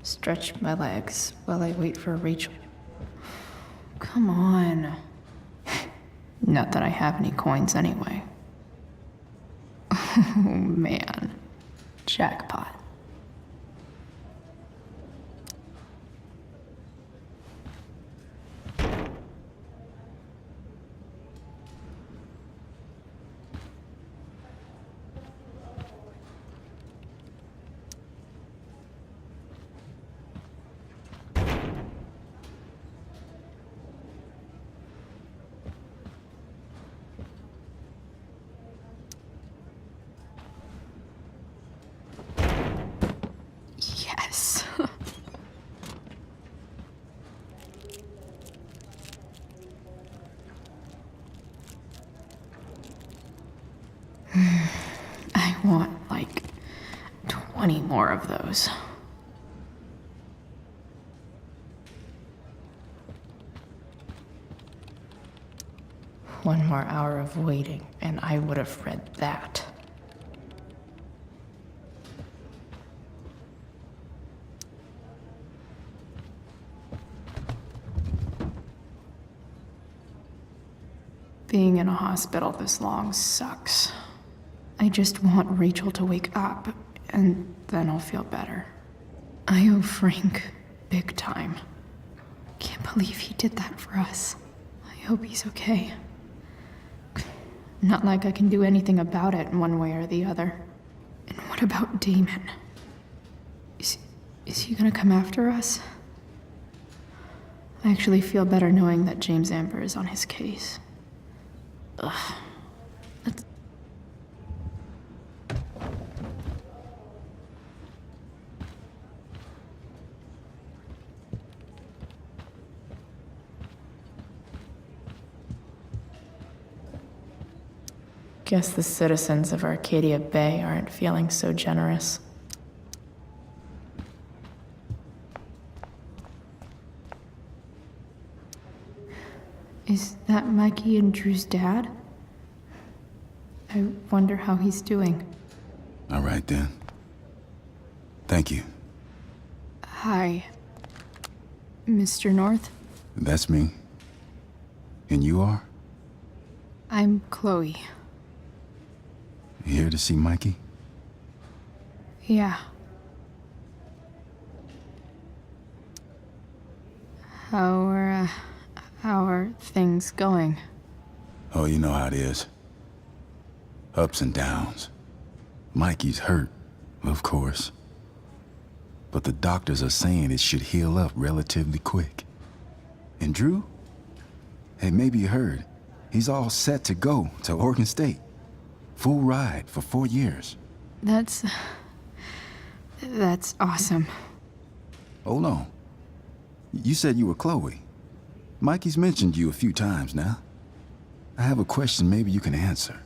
stretch my legs while I wait for Rachel. Come on. Not that I have any coins anyway. Oh man. Jackpot. 20 more of those. One more hour of waiting, and I would have read that. Being in a hospital this long sucks. I just want Rachel to wake up, and then I'll feel better. I owe Frank big time. Can't believe he did that for us. I hope he's okay. Not like I can do anything about it one way or the other. And what about Damon? Is he gonna come after us? I actually feel better knowing that James Amber is on his case. Ugh. Guess the citizens of Arcadia Bay aren't feeling so generous. Is that Mikey and Drew's dad? I wonder how he's doing. All right, then. Thank you. Hi, Mr. North. That's me. And you are? I'm Chloe. You here to see Mikey? Yeah. How are things going? Oh, you know how it is. Ups and downs. Mikey's hurt, of course. But the doctors are saying it should heal up relatively quick. And Drew? Hey, maybe you heard. He's all set to go to Oregon State. Full ride for 4 years. That's awesome. Hold on. You said you were Chloe. Mikey's mentioned you a few times now. I have a question maybe you can answer.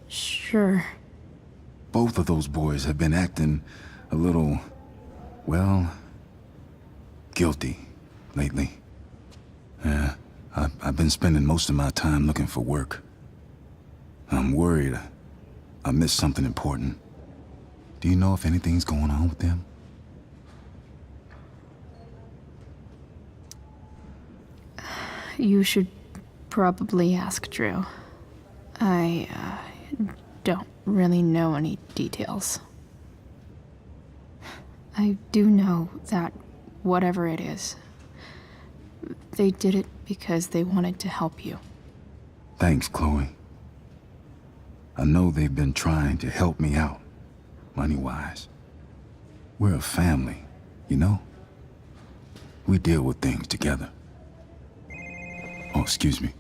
Sure. Both of those boys have been acting a little, well, guilty lately. Yeah, I've been spending most of my time looking for work. I'm worried I missed something important. Do you know if anything's going on with them? You should probably ask Drew. I don't really know any details. I do know that whatever it is, they did it because they wanted to help you. Thanks, Chloe. I know they've been trying to help me out, money-wise. We're a family, you know? We deal with things together. Oh, excuse me.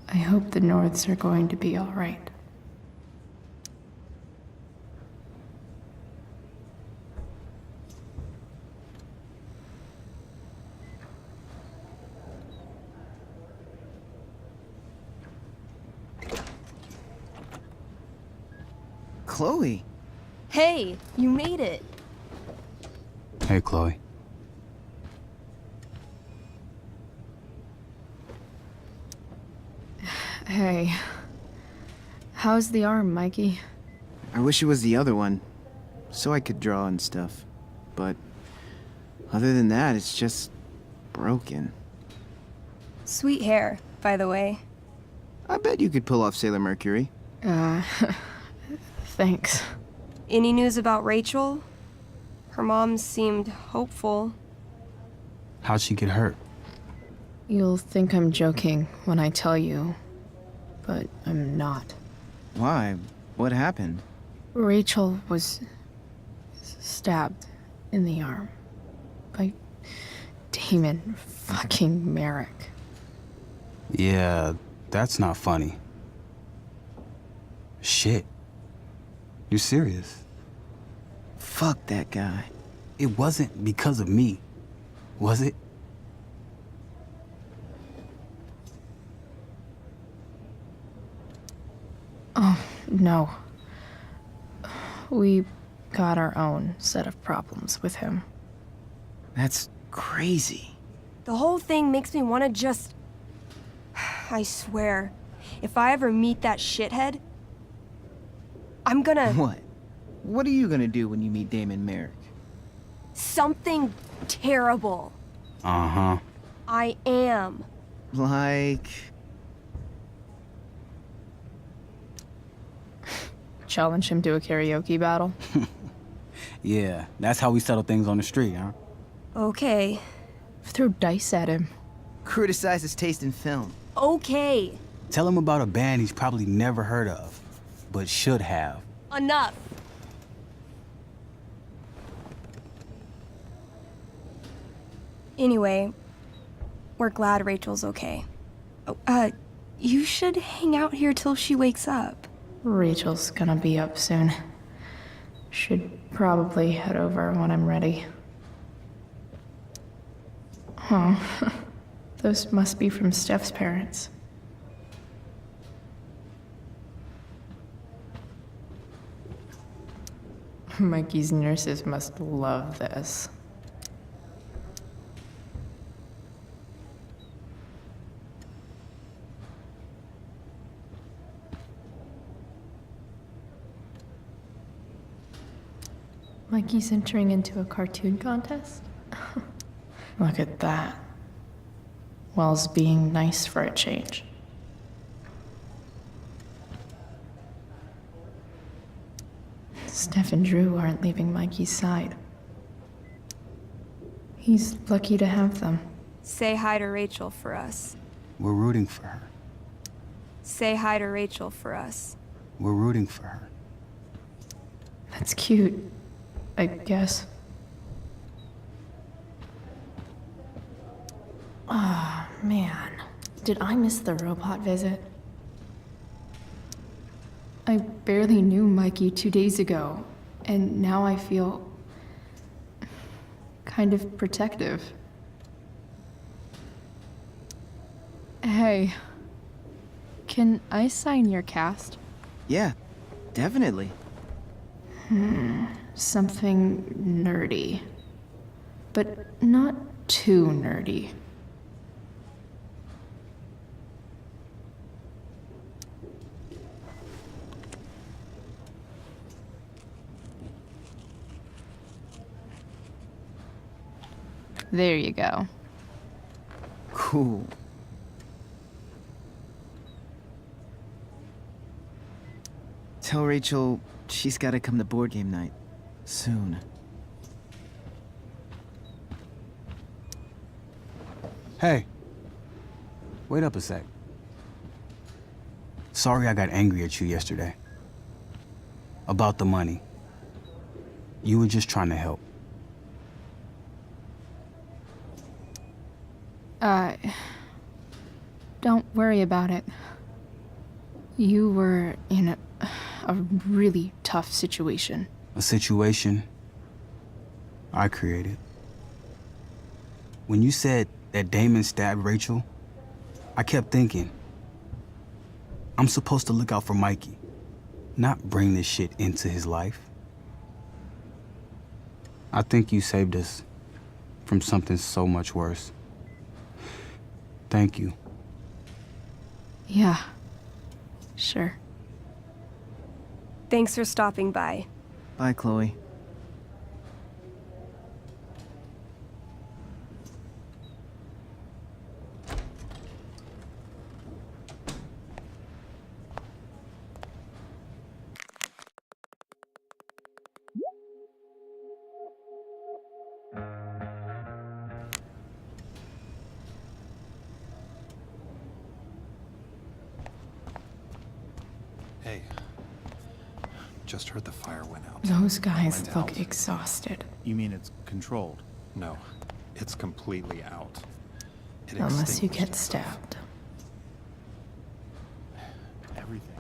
I hope the Norths are going to be all right. Chloe. Hey, you made it. Hey, Chloe. Hey. How's the arm, Mikey? I wish it was the other one, so I could draw and stuff. But other than that, it's just broken. Sweet hair, by the way. I bet you could pull off Sailor Mercury. Thanks. Any news about Rachel? Her mom seemed hopeful. How'd she get hurt? You'll think I'm joking when I tell you, but I'm not. Why? What happened? Rachel was stabbed in the arm by Damon fucking Merrick. Yeah, that's not funny. Shit. You serious? Fuck that guy. It wasn't because of me, was it? No. We got our own set of problems with him. That's crazy. The whole thing makes me want to just... I swear, if I ever meet that shithead, I'm gonna... What? What are you gonna do when you meet Damon Merrick? Something terrible. Uh-huh. I am. Like... Challenge him to a karaoke battle? Yeah, that's how we settle things on the street, huh? Okay. Throw dice at him. Criticize his taste in film. Okay. Tell him about a band he's probably never heard of, but should have. Enough. Anyway, we're glad Rachel's okay. Oh, you should hang out here till she wakes up. Rachel's gonna be up soon. Should probably head over when I'm ready. Oh, those must be from Steph's parents. Mikey's nurses must love this. Mikey's entering into a cartoon contest? Look at that. Wells being nice for a change. Steph and Drew aren't leaving Mikey's side. He's lucky to have them. Say hi to Rachel for us. We're rooting for her. Say hi to Rachel for us. We're rooting for her. That's cute, I guess. Ah, man. Did I miss the robot visit? I barely knew Mikey 2 days ago, and now I feel kind of protective. Hey, can I sign your cast? Yeah, definitely. Something nerdy. But not too nerdy. There you go. Cool. Tell Rachel she's gotta come to board game night. Soon. Hey. Wait up a sec. Sorry I got angry at you yesterday. About the money. You were just trying to help. Don't worry about it. You were in a really tough situation. A situation I created. When you said that Damon stabbed Rachel, I kept thinking, I'm supposed to look out for Mikey, not bring this shit into his life. I think you saved us from something so much worse. Thank you. Yeah, sure. Thanks for stopping by. Bye, Chloe. Hey, just heard the fire went out. Those guys Went look out. exhausted. You mean it's controlled? No, it's completely out. It Unless you extinguished get itself. stabbed. Everything.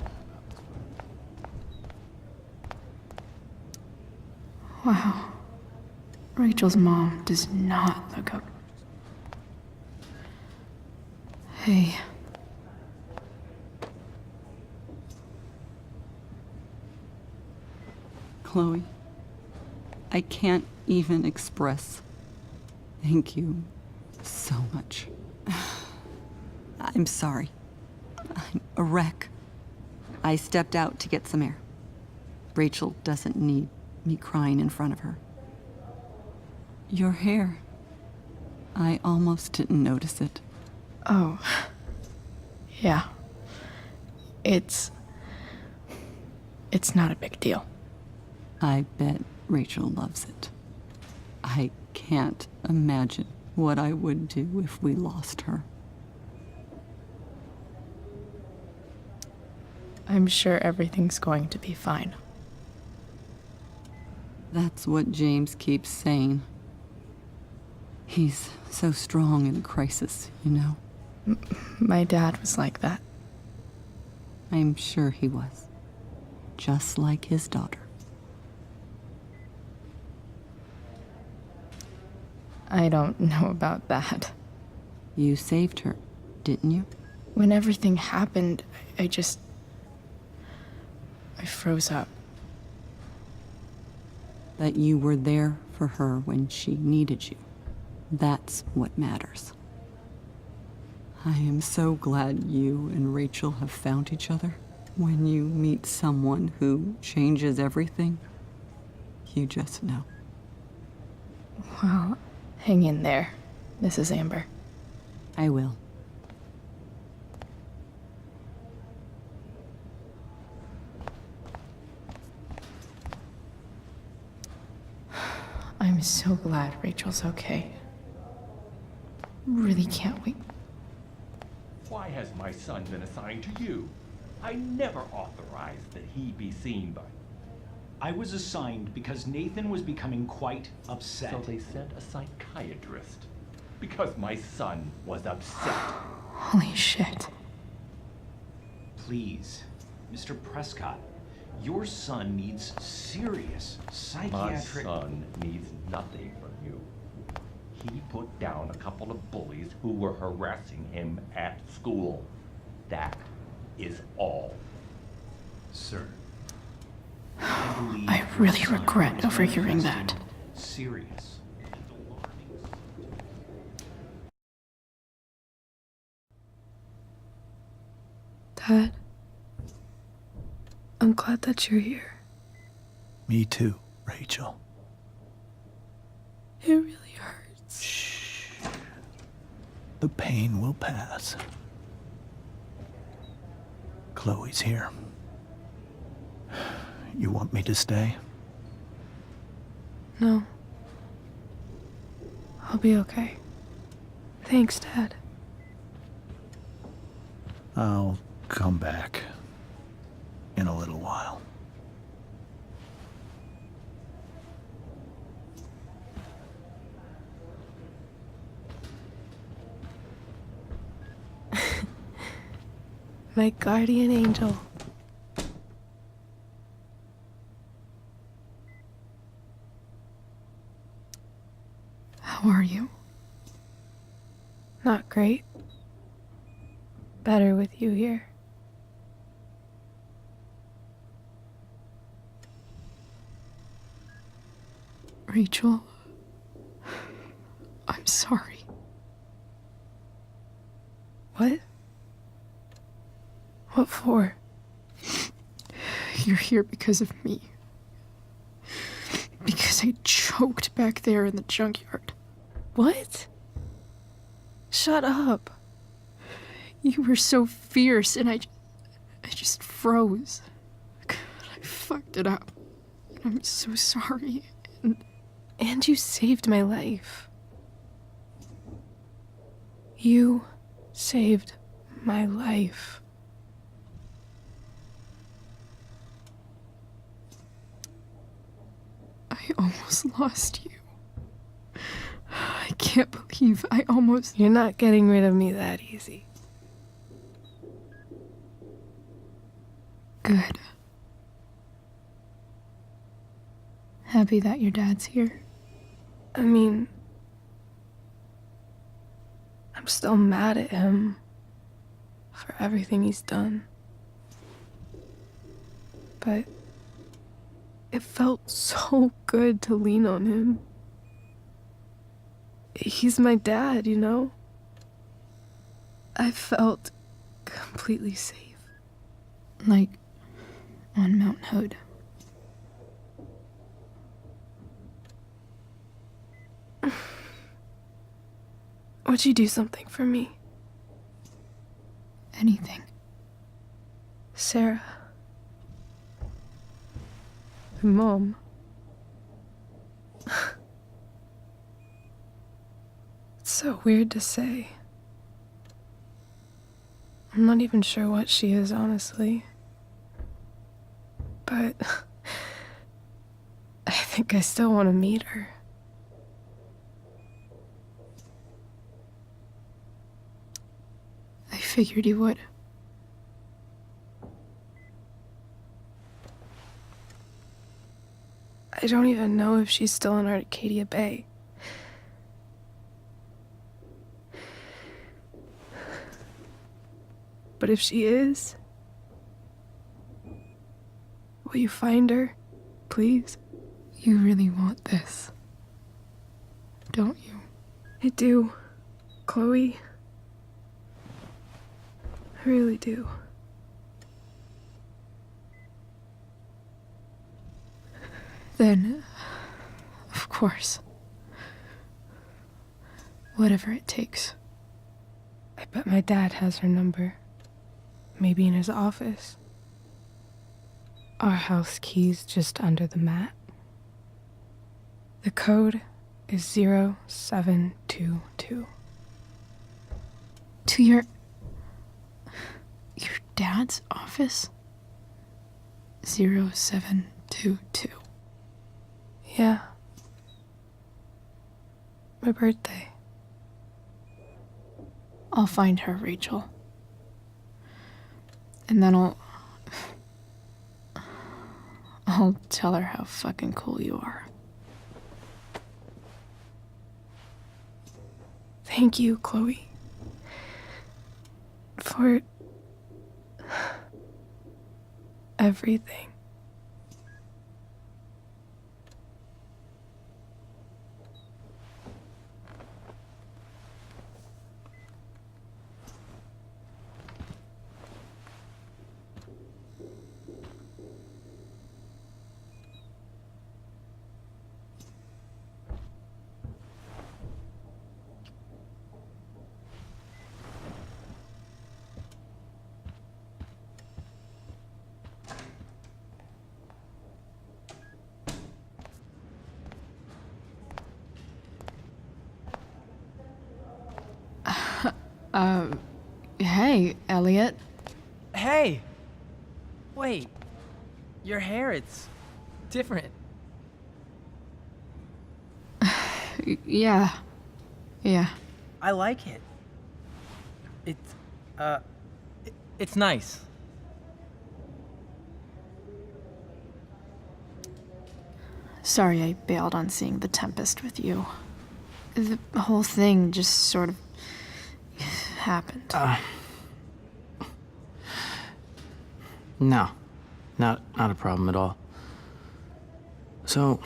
Wow. Rachel's mom does not look up. Hey. Chloe, I can't even express thank you so much. I'm sorry. I'm a wreck. I stepped out to get some air. Rachel doesn't need me crying in front of her. Your hair. I almost didn't notice it. Oh. Yeah. It's not a big deal. I bet Rachel loves it. I can't imagine what I would do if we lost her. I'm sure everything's going to be fine. That's what James keeps saying. He's so strong in a crisis, you know? My dad was like that. I'm sure he was. Just like his daughter. I don't know about that. You saved her, didn't you? When everything happened, I froze up. That you were there for her when she needed you. That's what matters. I am so glad you and Rachel have found each other. When you meet someone who changes everything, you just know. Well, hang in there, Mrs. Amber. I will. I'm so glad Rachel's okay. Really can't wait. Why has my son been assigned to you? I never authorized that he be seen by... I was assigned because Nathan was becoming quite upset. So they sent a psychiatrist. Because my son was upset. Holy shit. Please, Mr. Prescott, your son needs serious psychiatric... My son needs nothing from you. He put down a couple of bullies who were harassing him at school. That is all. Sir, I really regret overhearing that. Serious. Dad, I'm glad that you're here. Me too, Rachel. It really hurts. Shh. The pain will pass. Chloe's here. You want me to stay? No. I'll be okay. Thanks, Dad. I'll come back in a little while. My guardian angel. How are you? Not great. Better with you here. Rachel, I'm sorry. What? What for? You're here because of me. Because I choked back there in the junkyard. What? Shut up. You were so fierce and I just froze. God, I fucked it up. I'm so sorry. And you saved my life. You saved my life. I almost lost you. I can't believe I almost... You're not getting rid of me that easy. Good. Happy that your dad's here. I mean, I'm still mad at him for everything he's done. But It felt so good to lean on him. He's my dad, you know? I felt completely safe. Like on Mount Hood. Would you do something for me? Anything. Sarah. My mom. It's so weird to say. I'm not even sure what she is, honestly. But I think I still want to meet her. I figured you would. I don't even know if she's still in Arcadia Bay. But if she is, will you find her, please? You really want this, don't you? I do, Chloe. I really do. Then, of course. Whatever it takes. I bet my dad has her number. Maybe in his office. Our house key's just under the mat. The code is 0722. To your dad's office? 0722. Yeah. My birthday. I'll find her, Rachel. And then I'll tell her how fucking cool you are. Thank you, Chloe. For everything. Hey, Elliot. Hey! Wait. Your hair, it's different. Yeah. I like it. It's nice. Sorry I bailed on seeing The Tempest with you. The whole thing just sort of happened. No. Not a problem at all. So,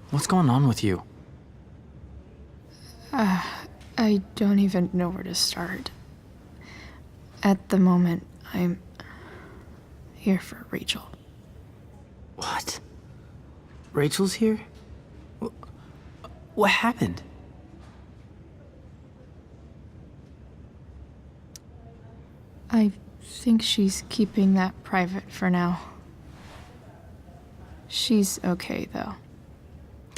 what's going on with you? I don't even know where to start. At the moment, I'm here for Rachel. What? Rachel's here? What happened? I think she's keeping that private for now. She's okay, though.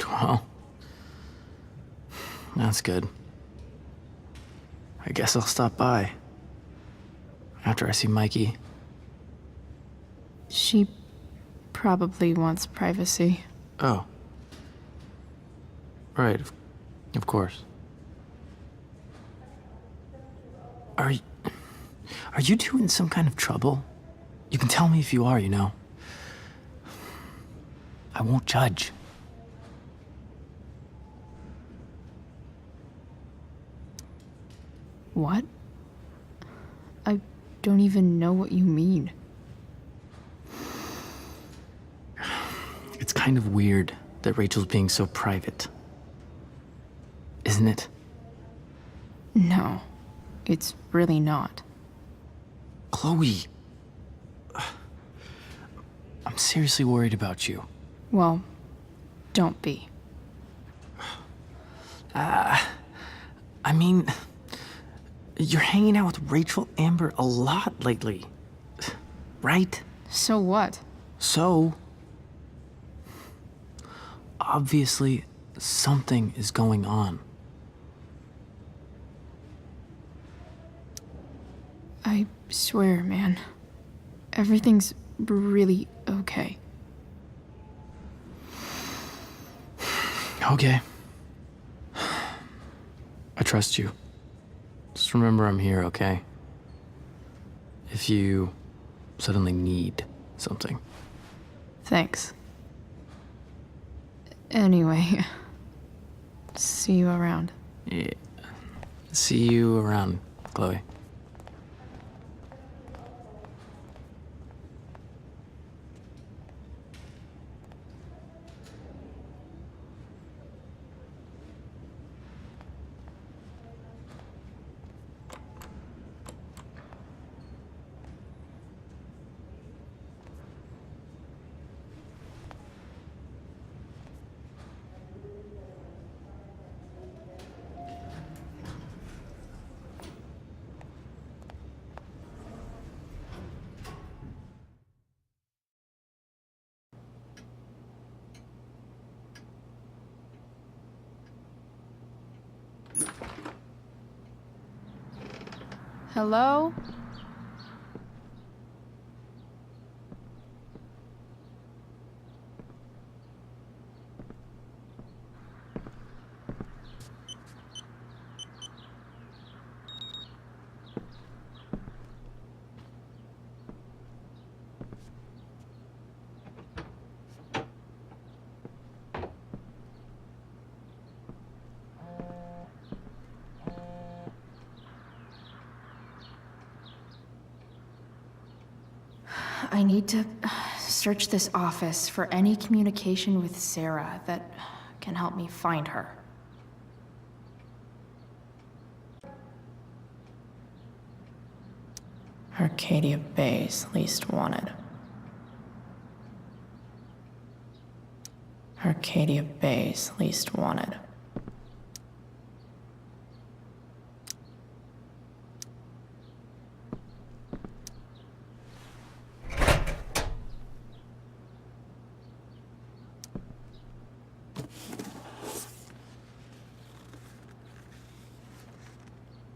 Well, that's good. I guess I'll stop by after I see Mikey. She probably wants privacy. Oh. Right, of course. Are you two in some kind of trouble? You can tell me if you are, you know. I won't judge. What? I don't even know what you mean. kind of weird that Rachel's being so private. Isn't it? No, it's really not. Chloe! I'm seriously worried about you. Well, don't be. I mean, you're hanging out with Rachel Amber a lot lately, right? So what? So, obviously, something is going on. I swear, man. Everything's really okay. Okay. I trust you. Just remember I'm here, okay? If you suddenly need something. Thanks. Anyway, see you around. Yeah. See you around, Chloe. Hello? I need to search this office for any communication with Sarah that can help me find her. Arcadia Bay's least wanted. Arcadia Bay's least wanted.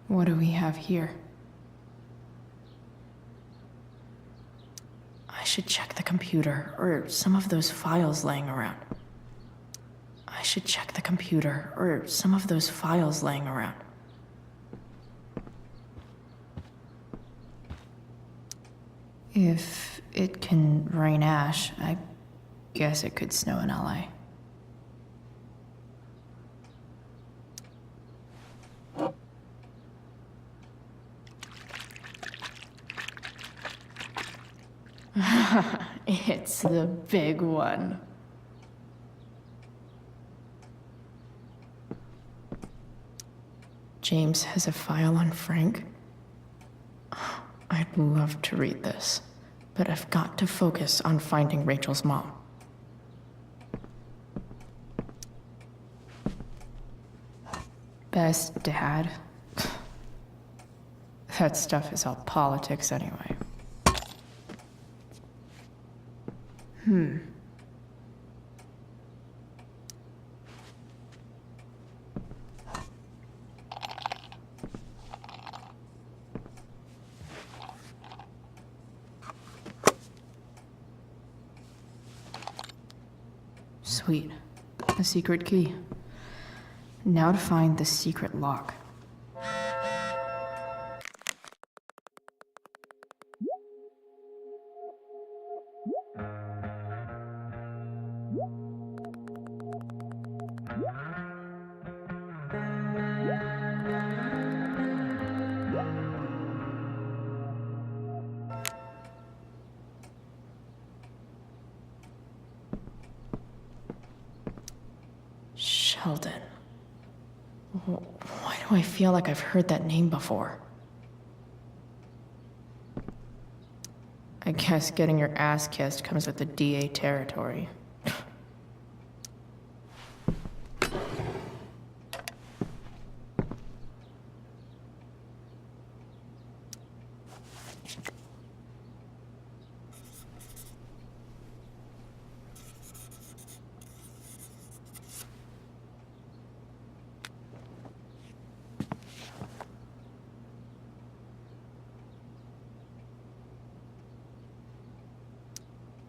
What do we have here? I should check the computer, or some of those files laying around. I should check the computer, or some of those files laying around. If it can rain ash, I guess it could snow in LA. It's the big one. James has a file on Frank. I'd love to read this, but I've got to focus on finding Rachel's mom. Best dad? That stuff is all politics anyway. Sweet. A secret key. Now to find the secret lock. Sheldon. Why do I feel like I've heard that name before? I guess getting your ass kissed comes with the DA territory.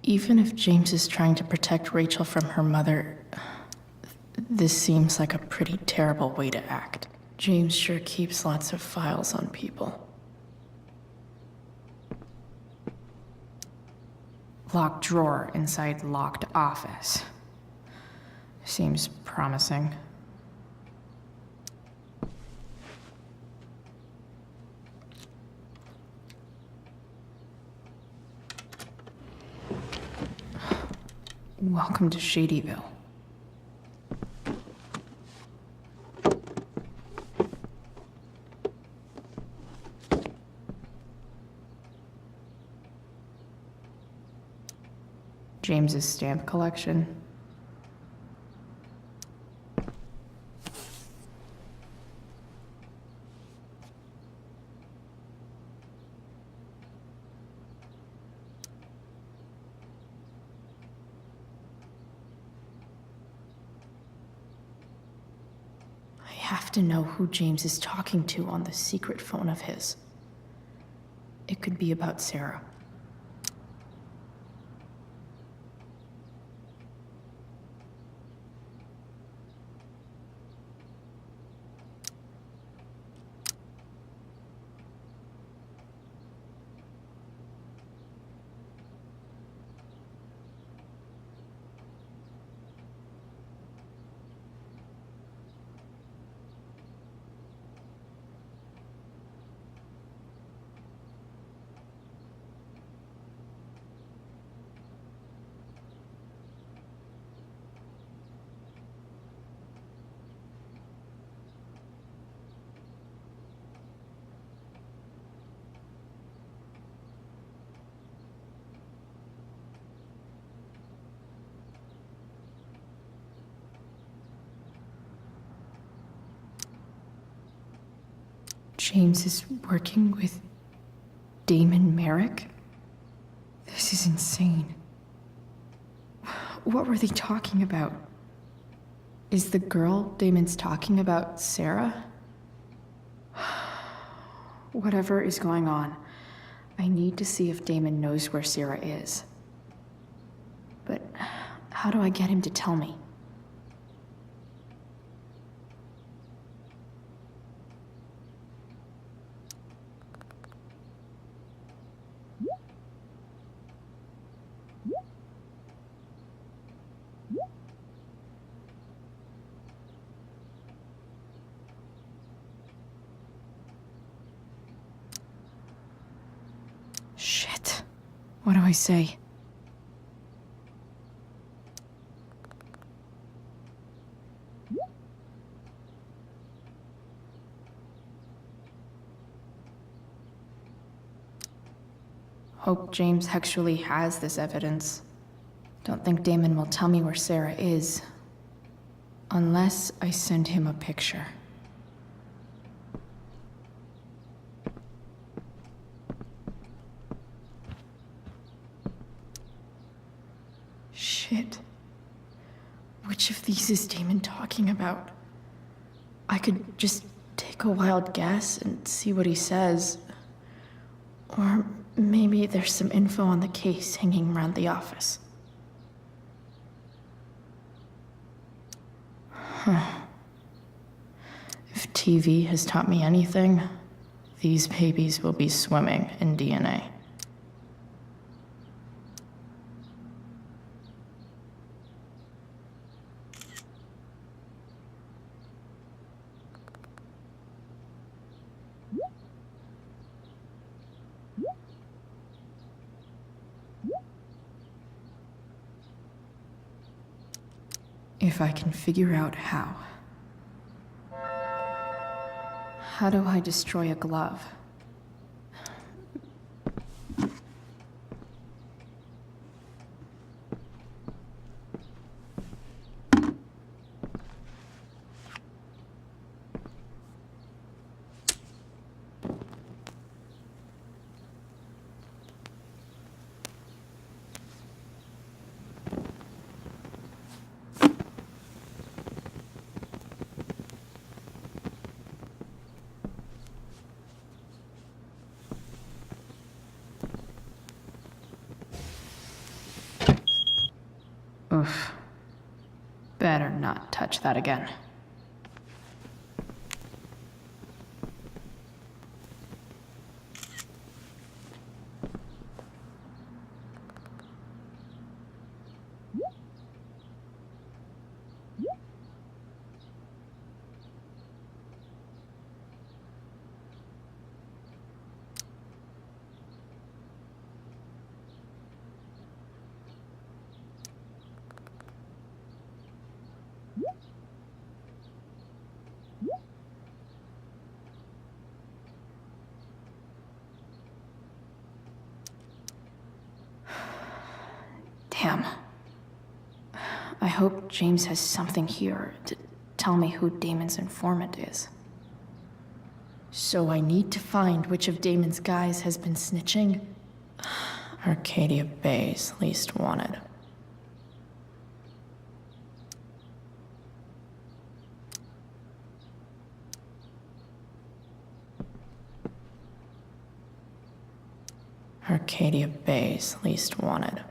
Even if James is trying to protect Rachel from her mother, this seems like a pretty terrible way to act. James sure keeps lots of files on people. Locked drawer inside locked office. Seems promising. Welcome to Shadyville. James's stamp collection. I have to know who James is talking to on the secret phone of his. It could be about Sarah. James is working with Damon Merrick? This is insane. What were they talking about? Is the girl Damon's talking about Sarah? Whatever is going on, I need to see if Damon knows where Sarah is. But how do I get him to tell me? Shit. What do I say? Hope James actually has this evidence. Don't think Damon will tell me where Sarah is. Unless I send him a picture. Shit. Which of these is Damon talking about? I could just take a wild guess and see what he says. Or maybe there's some info on the case hanging around the office. Huh. If TV has taught me anything, these babies will be swimming in DNA. If I can figure out how. How do I destroy a glove? Oof. Better not touch that again. Damn. I hope James has something here to tell me who Damon's informant is. So I need to find which of Damon's guys has been snitching. Arcadia Bay's least wanted. Arcadia Bay's least wanted.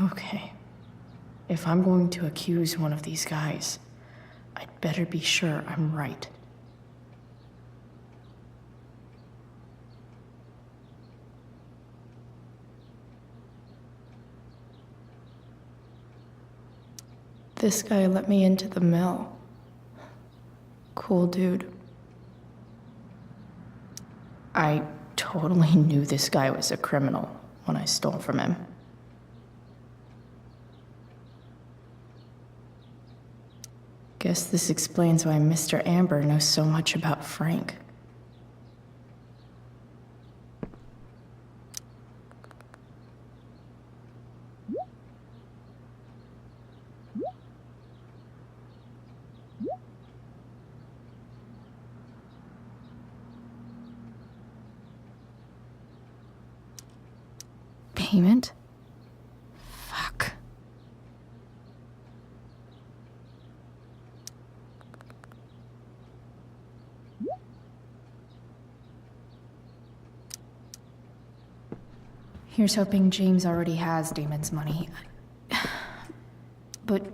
Okay. If I'm going to accuse one of these guys, I'd better be sure I'm right. This guy let me into the mill. Cool dude. I totally knew this guy was a criminal when I stole from him. Guess this explains why Mr. Amber knows so much about Frank. Payment? Fuck. Here's hoping James already has Damon's money. But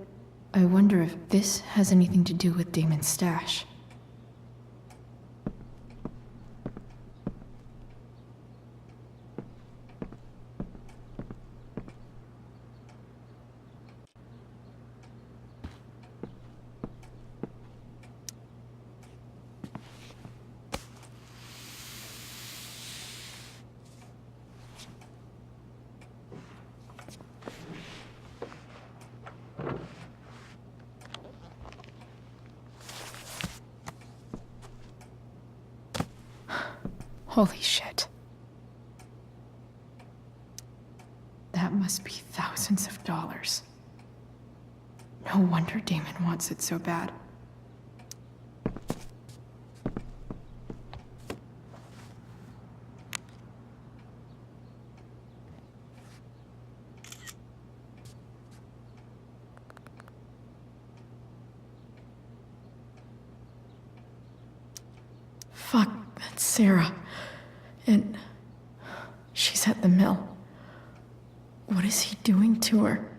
I wonder if this has anything to do with Damon's stash. Holy shit. That must be thousands of dollars. No wonder Damon wants it so bad. Fuck, that's Sarah. And she's at the mill. What is he doing to her?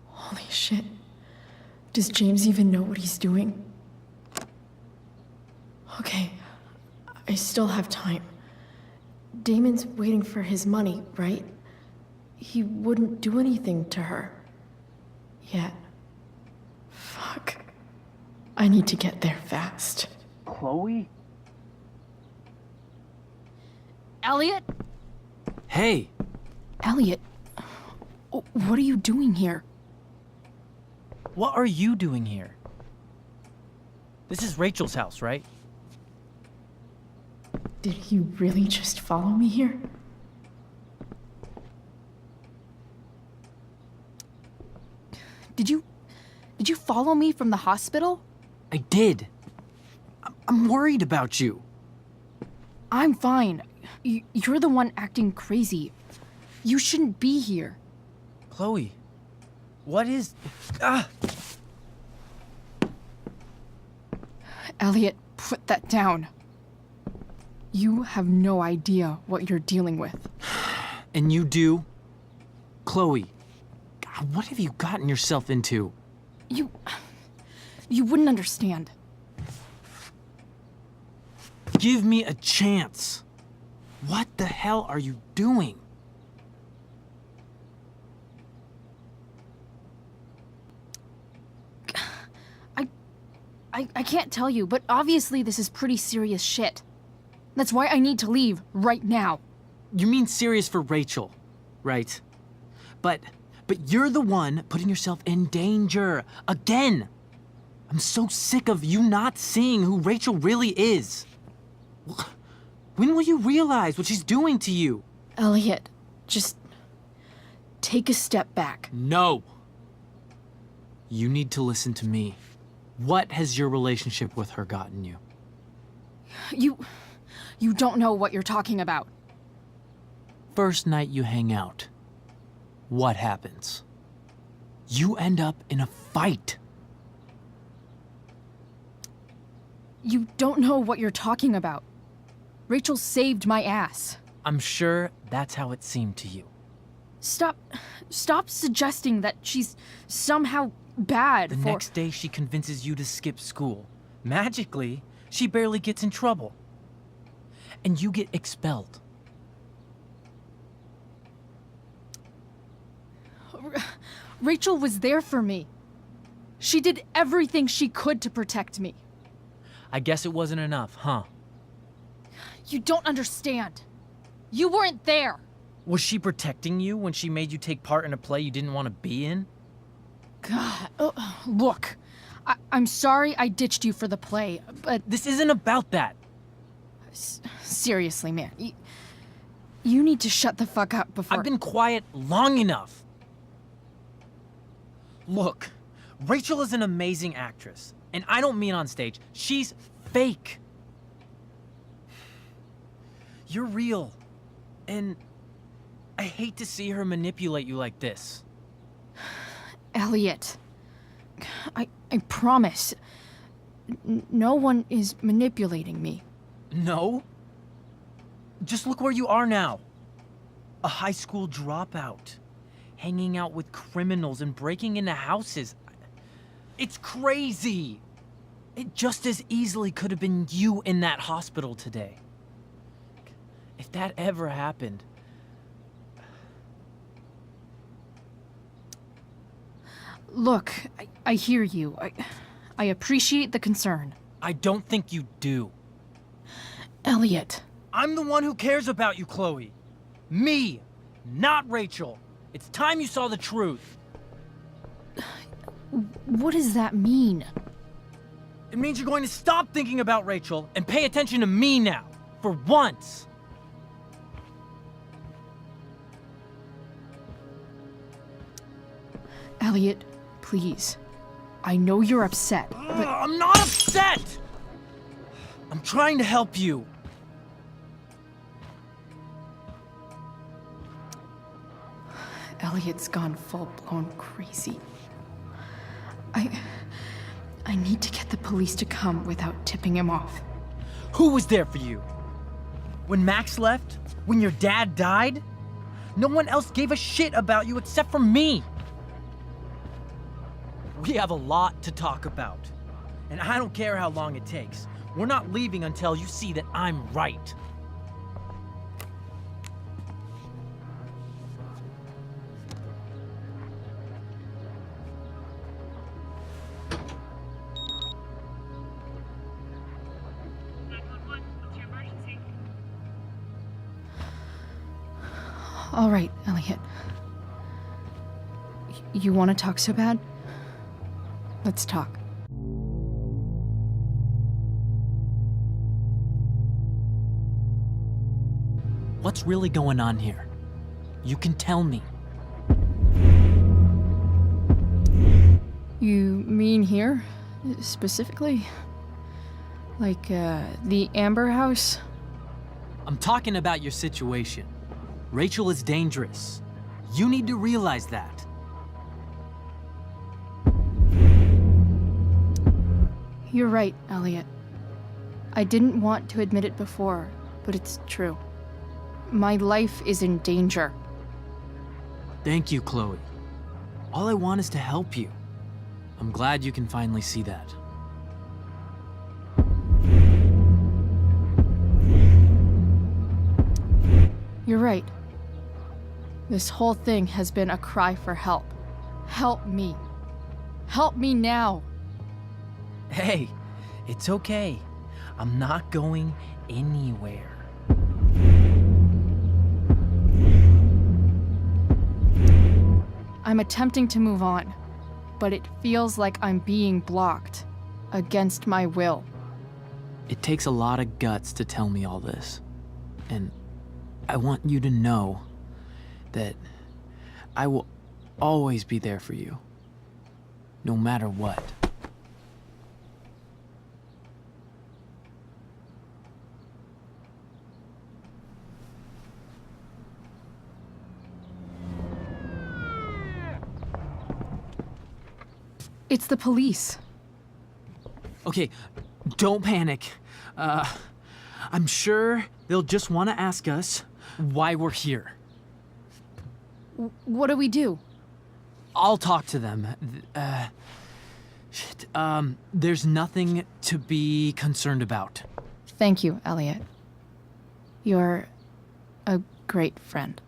Holy shit. Does James even know what he's doing? Okay, I still have time. Damon's waiting for his money, right? he wouldn't do anything to her. Yet. Fuck. I need to get there fast. Chloe? Elliot? Hey! Elliot, what are you doing here? What are you doing here? This is Rachel's house, right? Did you really just follow me here? Did you follow me from the hospital? I did. I'm worried about you. I'm fine. You're the one acting crazy. You shouldn't be here. Chloe, what is... Ah! Elliot, put that down. You have no idea what you're dealing with. And you do? Chloe, God, what have you gotten yourself into? You wouldn't understand. Give me a chance. What the hell are you doing? I can't tell you, but obviously this is pretty serious shit. That's why I need to leave right now. You mean serious for Rachel, right? But you're the one putting yourself in danger again. I'm so sick of you not seeing who Rachel really is. When will you realize what she's doing to you? Elliot, just take a step back. No. You need to listen to me. What has your relationship with her gotten you? You don't know what you're talking about. First night you hang out, what happens? You end up in a fight. You don't know what you're talking about. Rachel saved my ass. I'm sure that's how it seemed to you. Stop suggesting that she's somehow bad The next day she convinces you to skip school. Magically, she barely gets in trouble. And you get expelled. Rachel was there for me. She did everything she could to protect me. I guess it wasn't enough, huh? You don't understand. You weren't there. Was she protecting you when she made you take part in a play you didn't want to be in? God, look. I'm sorry I ditched you for the play, but... This isn't about that. Seriously, man. You need to shut the fuck up before... I've been quiet long enough. Look, Rachel is an amazing actress. And I don't mean on stage. She's fake. You're real. And I hate to see her manipulate you like this. Elliot, I promise, no one is manipulating me. No? Just look where you are now. A high school dropout. Hanging out with criminals and breaking into houses. It's crazy. It just as easily could have been you in that hospital today. If that ever happened... Look, I hear you. I appreciate the concern. I don't think you do. Elliot. I'm the one who cares about you, Chloe. Me, not Rachel. It's time you saw the truth. What does that mean? It means you're going to stop thinking about Rachel and pay attention to me now, for once. Elliot, please. I know you're upset, but... I'm not upset! I'm trying to help you. Elliot's gone full-blown crazy. I need to get the police to come without tipping him off. Who was there for you? When Max left? When your dad died? No one else gave a shit about you except for me. We have a lot to talk about. And I don't care how long it takes. We're not leaving until you see that I'm right. All right, Elliot. You want to talk so bad? Let's talk. What's really going on here? You can tell me. You mean here? Specifically? Like, the Amber House? I'm talking about your situation. Rachel is dangerous. You need to realize that. You're right, Elliot. I didn't want to admit it before, but it's true. My life is in danger. Thank you, Chloe. All I want is to help you. I'm glad you can finally see that. You're right. This whole thing has been a cry for help. Help me. Help me now. Hey, it's okay. I'm not going anywhere. I'm attempting to move on, but it feels like I'm being blocked against my will. It takes a lot of guts to tell me all this. And I want you to know that I will always be there for you, no matter what. It's the police. Okay, don't panic. I'm sure they'll just want to ask us why we're here. What do we do? I'll talk to them. Shit, there's nothing to be concerned about. Thank you, Elliot. You're a great friend.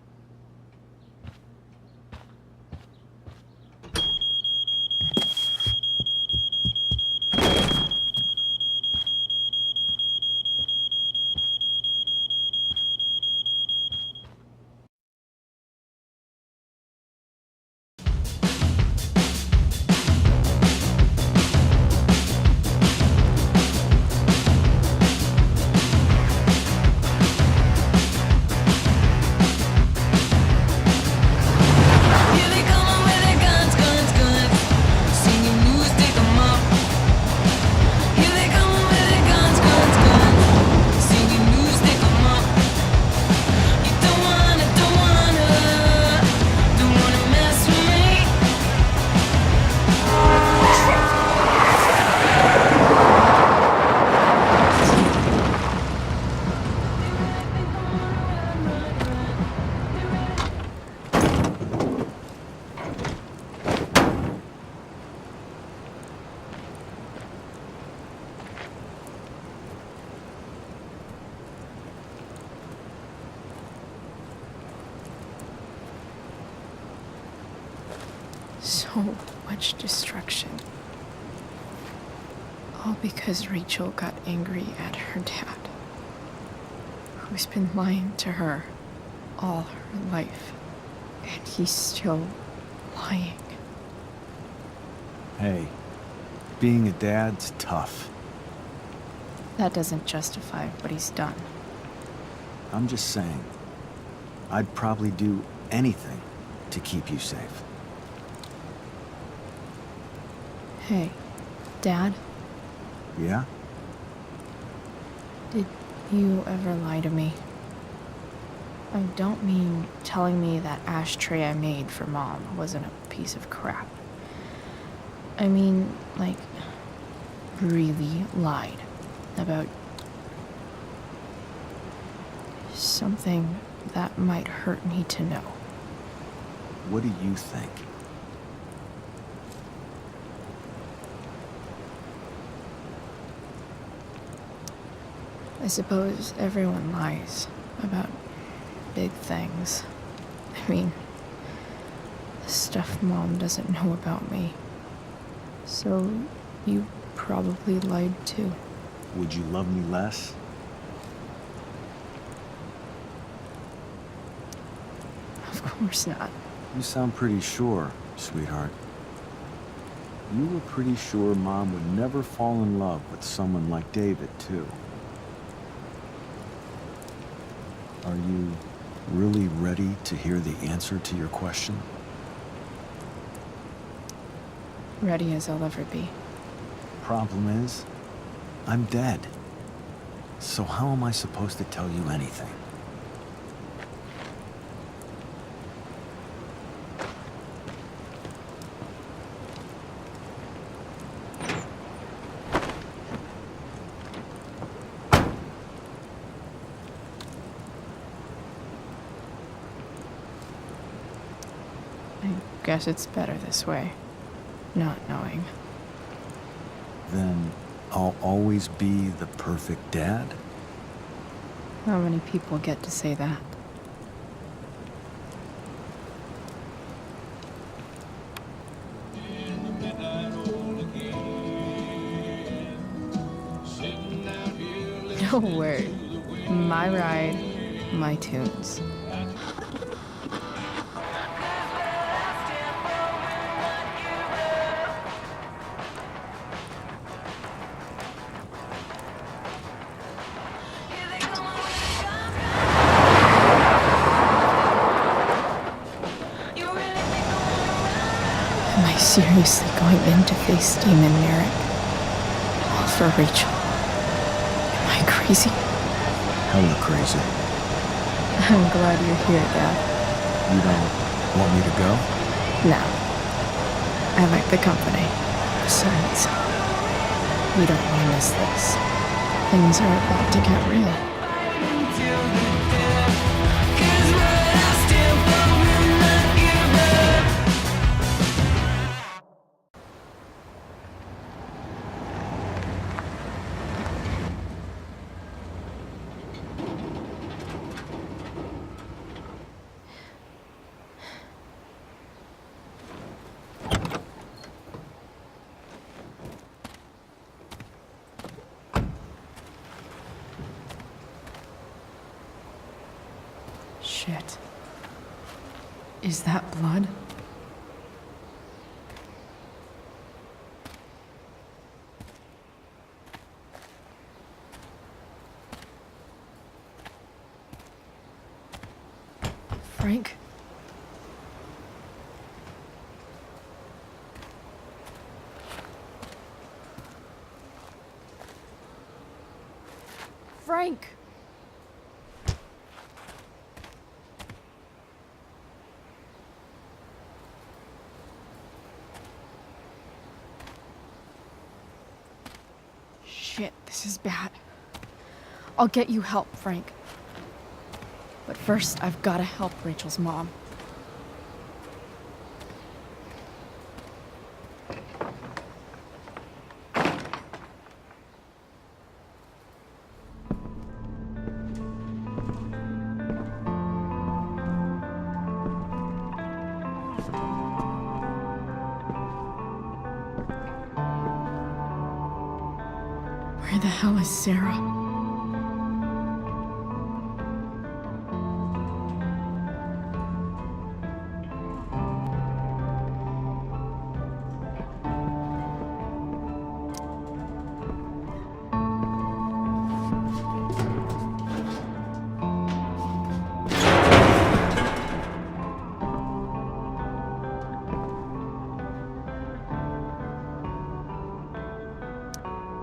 So much destruction. All because Rachel got angry at her dad, who's been lying to her all her life. And he's still lying. Hey, being a dad's tough. That doesn't justify what he's done. I'm just saying, I'd probably do anything to keep you safe. Hey, Dad, Yeah? did you ever lie to me? I don't mean telling me that ashtray I made for Mom wasn't a piece of crap. I mean, like, really lied about something that might hurt me to know. What do you think? I suppose everyone lies about big things. I mean, the stuff Mom doesn't know about me. So you probably lied too. Would you love me less? course not. You sound pretty sure, sweetheart. You were pretty sure Mom would never fall in love with someone like David, too. Are you really ready to hear the answer to your question? Ready as I'll ever be. Problem is, I'm dead. So how am I supposed to tell you anything? I guess it's better this way. Not knowing. Then I'll always be the perfect dad? How many people get to say that? No word. My ride, my tunes. Am I seriously going in to face Damon Merrick? All for Rachel? Am I crazy? Hella crazy. I'm glad you're here, Dad. You don't want me to go? No. I like the company. Besides, we don't want to miss this. Things are about to get real. Shit. Is that blood? Frank? Frank! Shit, this is bad. I'll get you help, Frank. But first, I've got to help Rachel's mom. Where the hell is Sarah?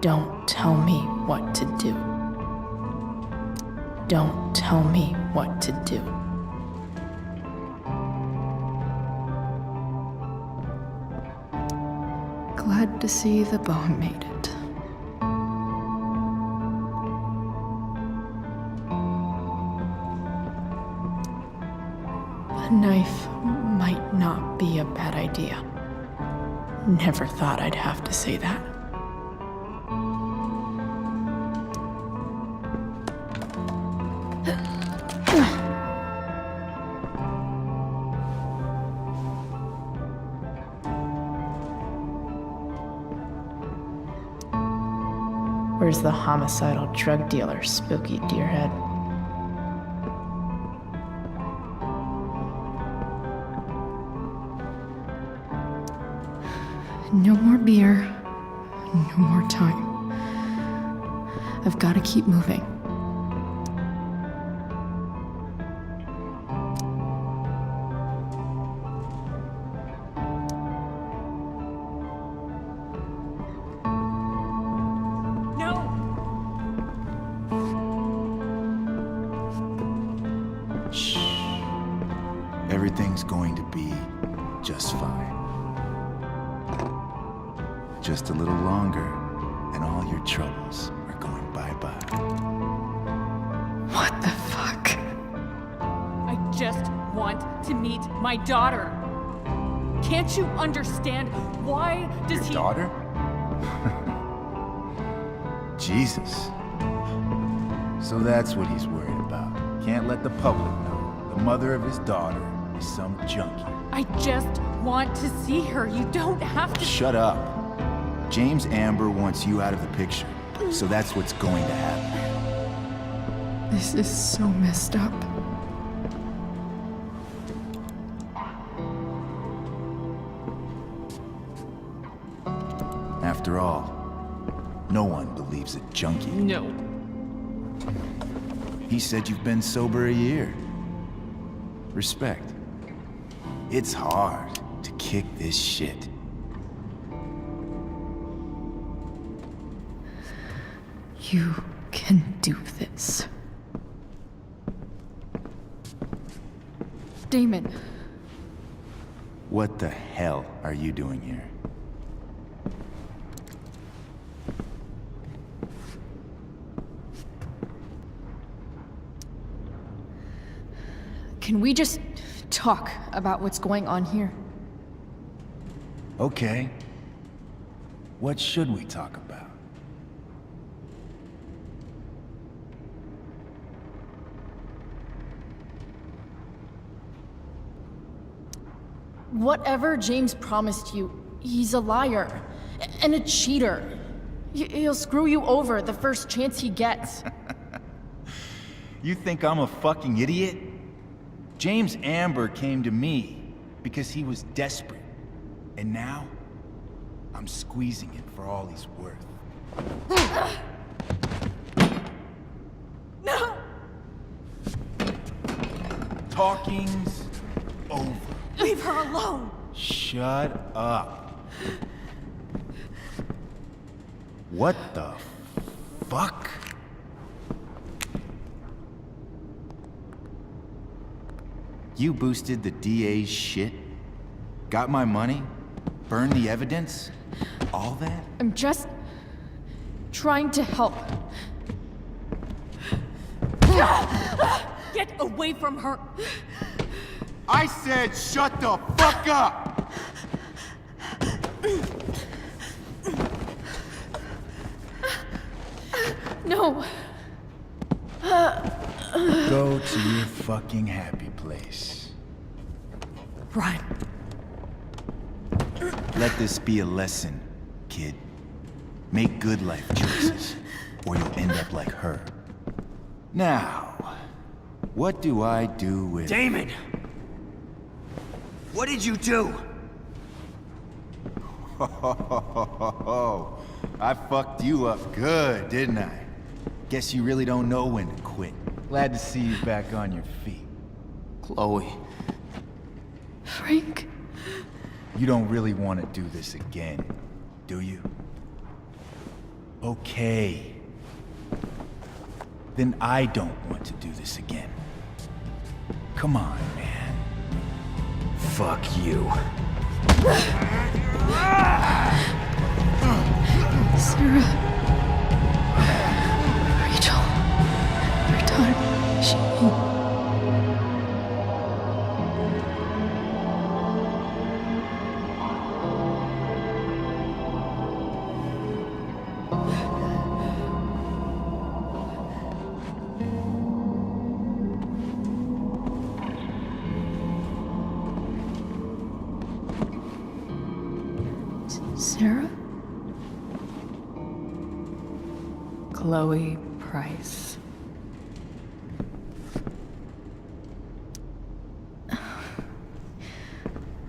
Don't tell me what to do. Don't tell me what to do. Glad to see the bone made it. A knife might not be a bad idea. Never thought I'd have to say that. Where's the homicidal drug dealer, Spooky Deerhead? No more beer. No more time. I've got to keep moving. Shh. Everything's going to be just fine. Just a little longer, and all your troubles are going bye-bye. What the fuck? I just want to meet my daughter. Can't you understand? Why does he... Daughter? Jesus. So that's what he's worried about. Can't let the public know the mother of his daughter is some junkie. I just want to see her. You don't have to... Shut up. James Amber wants you out of the picture, so that's what's going to happen. This is so messed up. After all, no one believes a junkie. No. He said you've been sober a year. Respect. It's hard to kick this shit. You can do this. Damon. What the hell are you doing here? Can we just talk about what's going on here? Okay. What should we talk about? Whatever James promised you, he's a liar and a cheater. He'll screw you over the first chance he gets. You think I'm a fucking idiot? James Amber came to me because he was desperate. And now, I'm squeezing him for all he's worth. No! Talking's over. Leave her alone! Shut up. What the fuck? You boosted the DA's shit? Got my money? Burned the evidence? All that? I'm just trying to help. Get away from her! I said shut the fuck up! No. Go to your fucking happy place. Run. Let this be a lesson, kid. Make good life choices, or you'll end up like her. Now, what do I do with... Damon! What did you do? I fucked you up good, didn't I? Guess you really don't know when to quit. Glad to see you back on your feet. Chloe. Frank? You don't really want to do this again, do you? Okay. Then I don't want to do this again. Come on, man. Fuck you. Sarah. Rachel. Our daughter. She... Sarah? Chloe Price.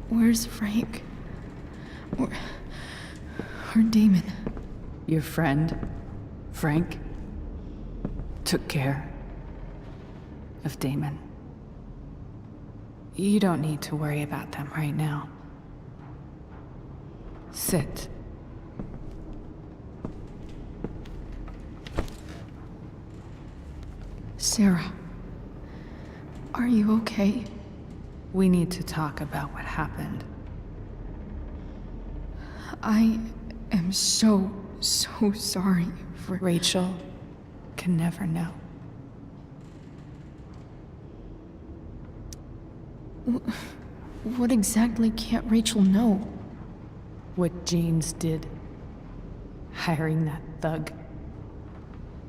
Where's Frank? Poor Damon. Your friend, Frank, took care of Damon. You don't need to worry about them right now. Sit. Sarah, are you okay? We need to talk about what happened. I am so sorry for... Rachel can never know. What exactly can't Rachel know? What James did. Hiring that thug.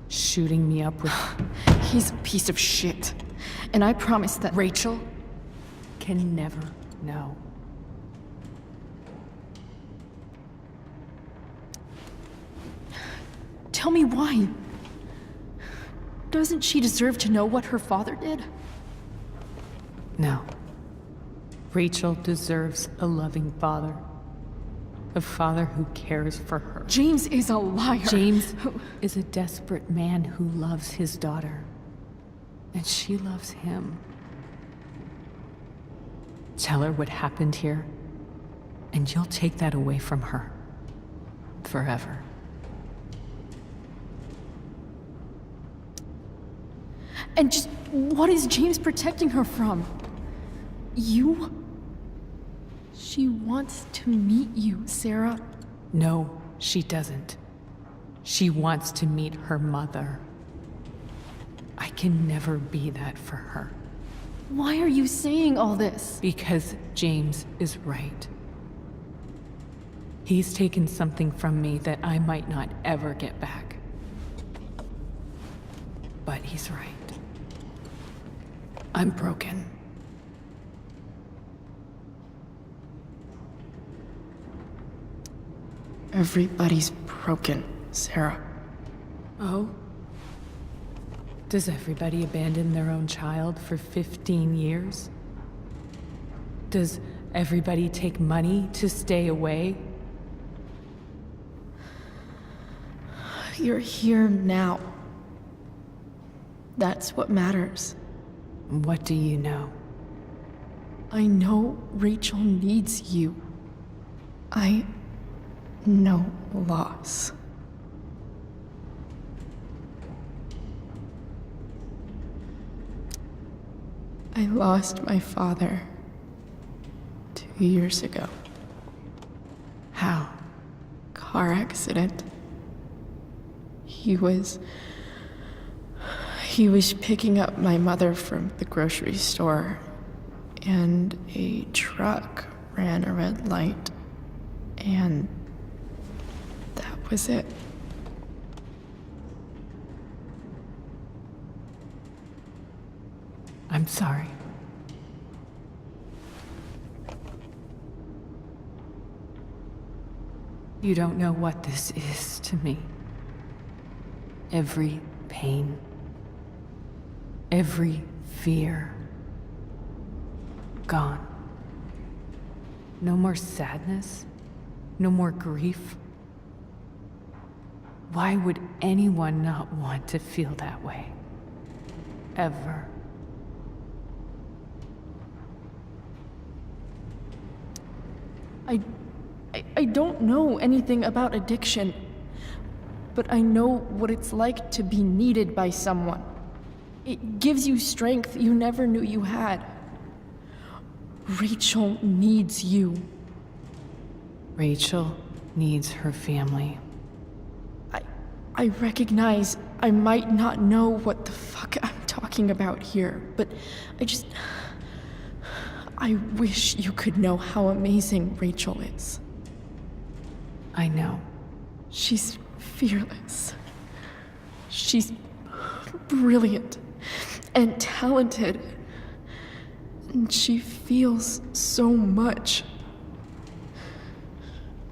Shooting me up with... He's a piece of shit. And I promise that... Rachel can never know. Tell me why. Doesn't she deserve to know what her father did? No. Rachel deserves a loving father. A father who cares for her. James is a liar. James is a desperate man who loves his daughter. And she loves him. Tell her what happened here, and you'll take that away from her. Forever. And just what is James protecting her from? You? She wants to meet you, Sarah. No, she doesn't. She wants to meet her mother. I can never be that for her. Why are you saying all this? Because James is right. He's taken something from me that I might not ever get back. But he's right. I'm broken. Everybody's broken, Sarah. Oh? Does everybody abandon their own child for 15 years? Does everybody take money to stay away? You're here now. That's what matters. What do you know? I know Rachel needs you. I know loss. I lost my father 2 years ago. How? Car accident. He was picking up my mother from the grocery store, and a truck ran a red light, and that was it. I'm sorry. You don't know what this is to me. Every pain, every fear, gone. No more sadness, no more grief. Why would anyone not want to feel that way? Ever. I don't know anything about addiction, but I know what it's like to be needed by someone. It gives you strength you never knew you had. Rachel needs you. Rachel needs her family. I recognize I might not know what the fuck I'm talking about here, but I wish you could know how amazing Rachel is. I know. She's fearless. She's brilliant and talented. And she feels so much.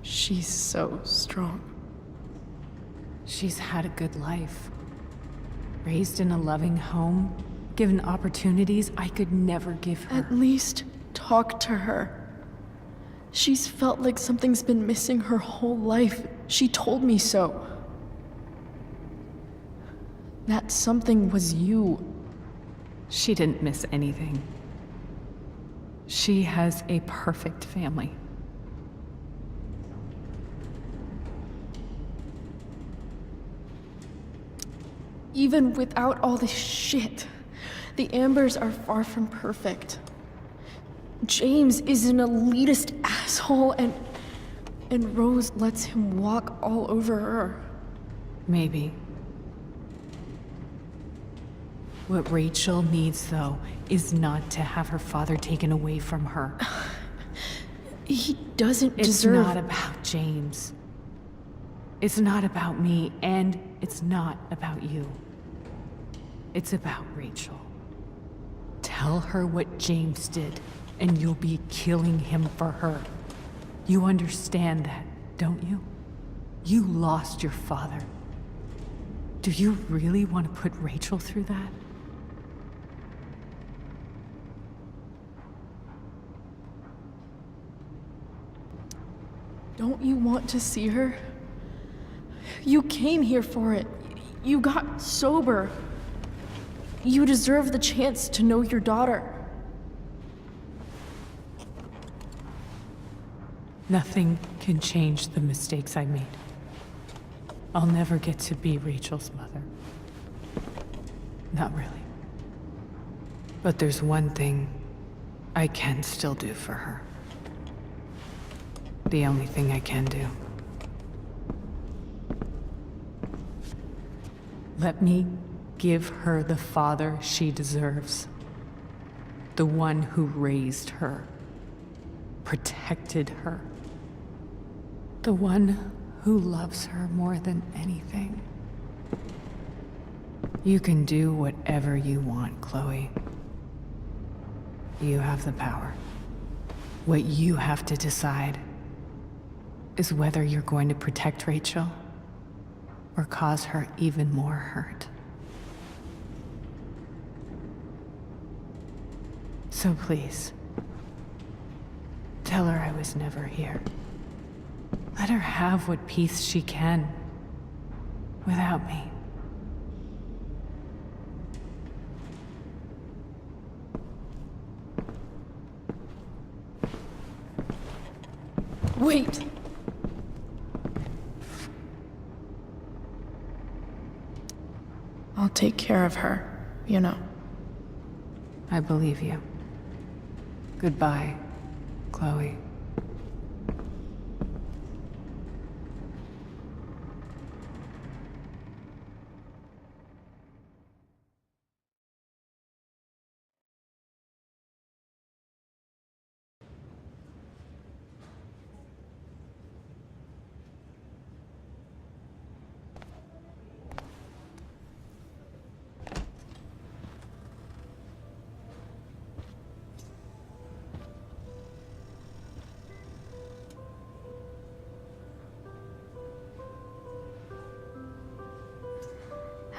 She's so strong. She's had a good life. Raised in a loving home, given opportunities I could never give her. At least talk to her. She's felt like something's been missing her whole life. She told me so. That something was you. She didn't miss anything. She has a perfect family. Even without all this shit, the Ambers are far from perfect. James is an elitist asshole, and Rose lets him walk all over her. Maybe. What Rachel needs, though, is not to have her father taken away from her. He doesn't It's deserve... not about James. It's not about me, and it's not about you. It's about Rachel. Tell her what James did, and you'll be killing him for her. You understand that, don't you? You lost your father. Do you really want to put Rachel through that? Don't you want to see her? You came here for it. You got sober. You deserve the chance to know your daughter. Nothing can change the mistakes I made. I'll never get to be Rachel's mother. Not really. But there's one thing I can still do for her. The only thing I can do. Let me give her the father she deserves. The one who raised her, protected her. The one who loves her more than anything. You can do whatever you want, Chloe. You have the power. What you have to decide is whether you're going to protect Rachel or cause her even more hurt. So please, tell her I was never here. Let her have what peace she can without me. Wait! I'll take care of her, you know. I believe you. Goodbye, Chloe.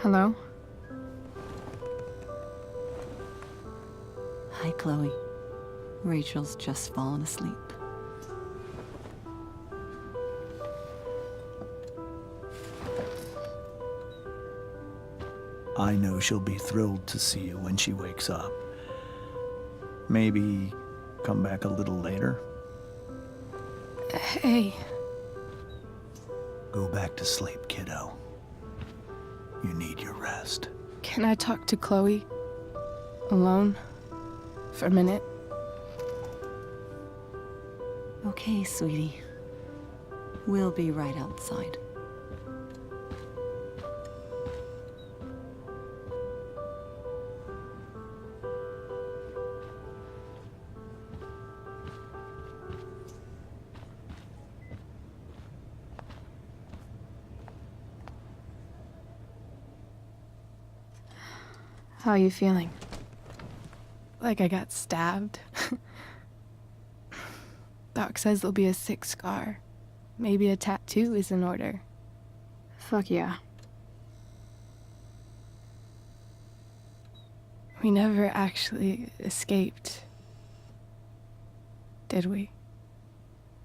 Hello? Hi, Chloe. Rachel's just fallen asleep. I know she'll be thrilled to see you when she wakes up. Maybe come back a little later? Hey. Go back to sleep, kiddo. You need your rest. Can I talk to Chloe? Alone? For a minute? Okay, sweetie. We'll be right outside. How are you feeling? Like I got stabbed? Doc says there'll be a 6 scar. Maybe a tattoo is in order. Fuck yeah. We never actually escaped, did we?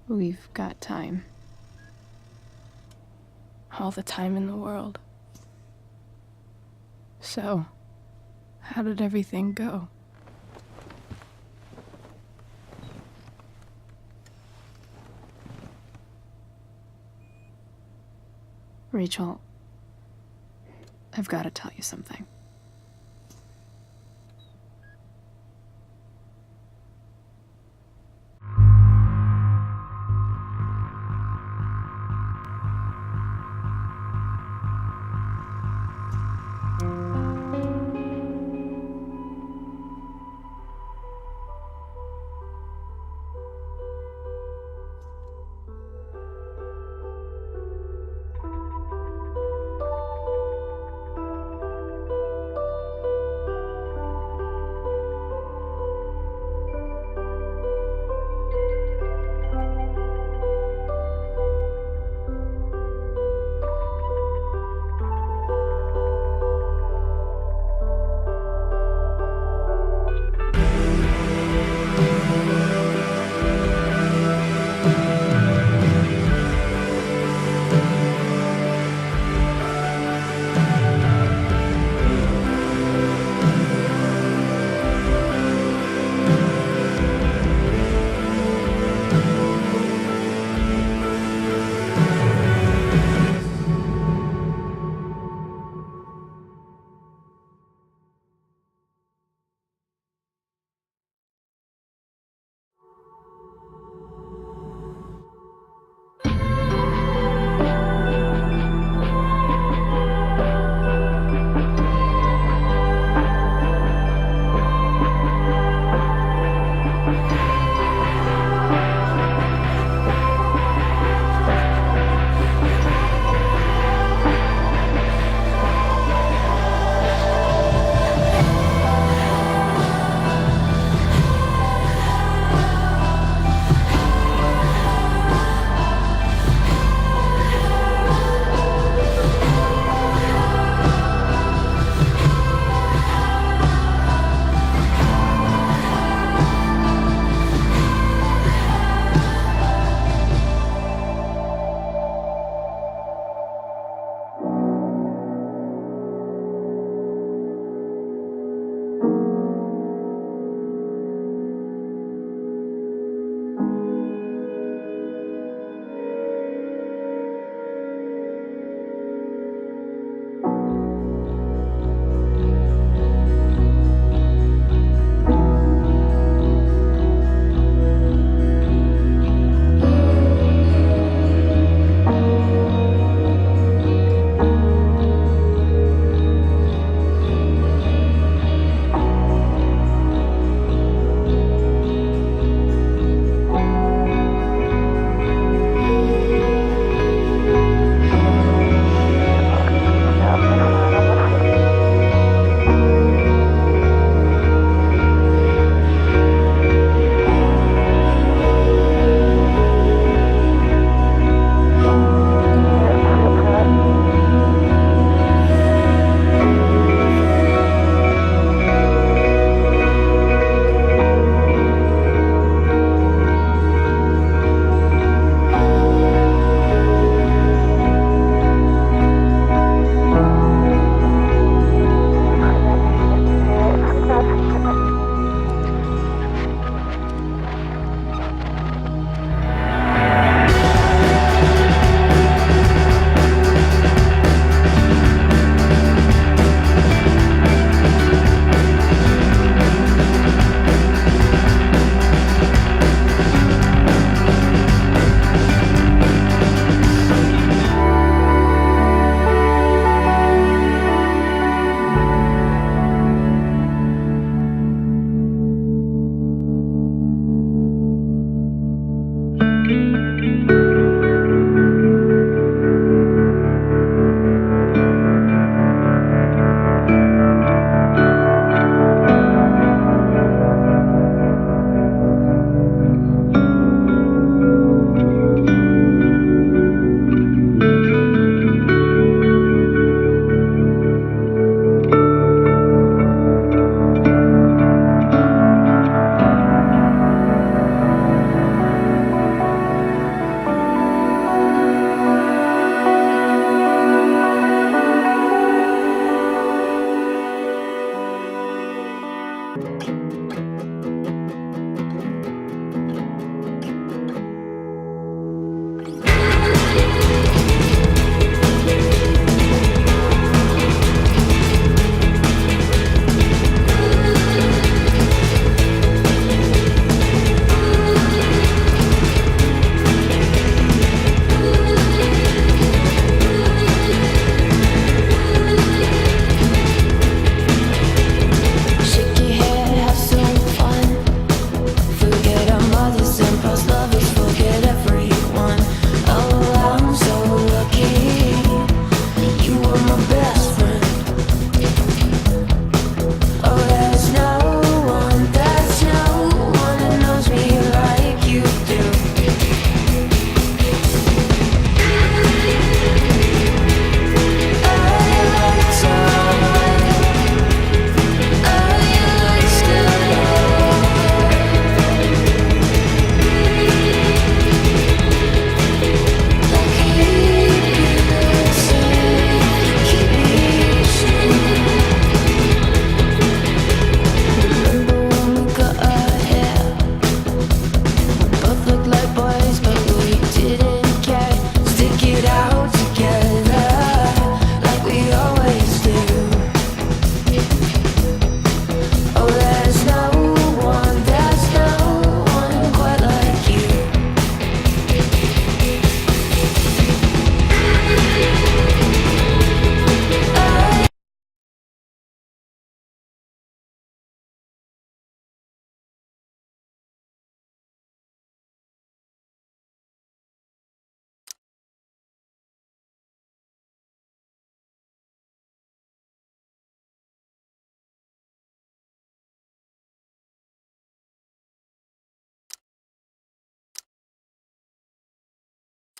We've got time. all the time in the world. So, how did everything go? Rachel, I've got to tell you something.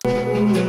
Thank you.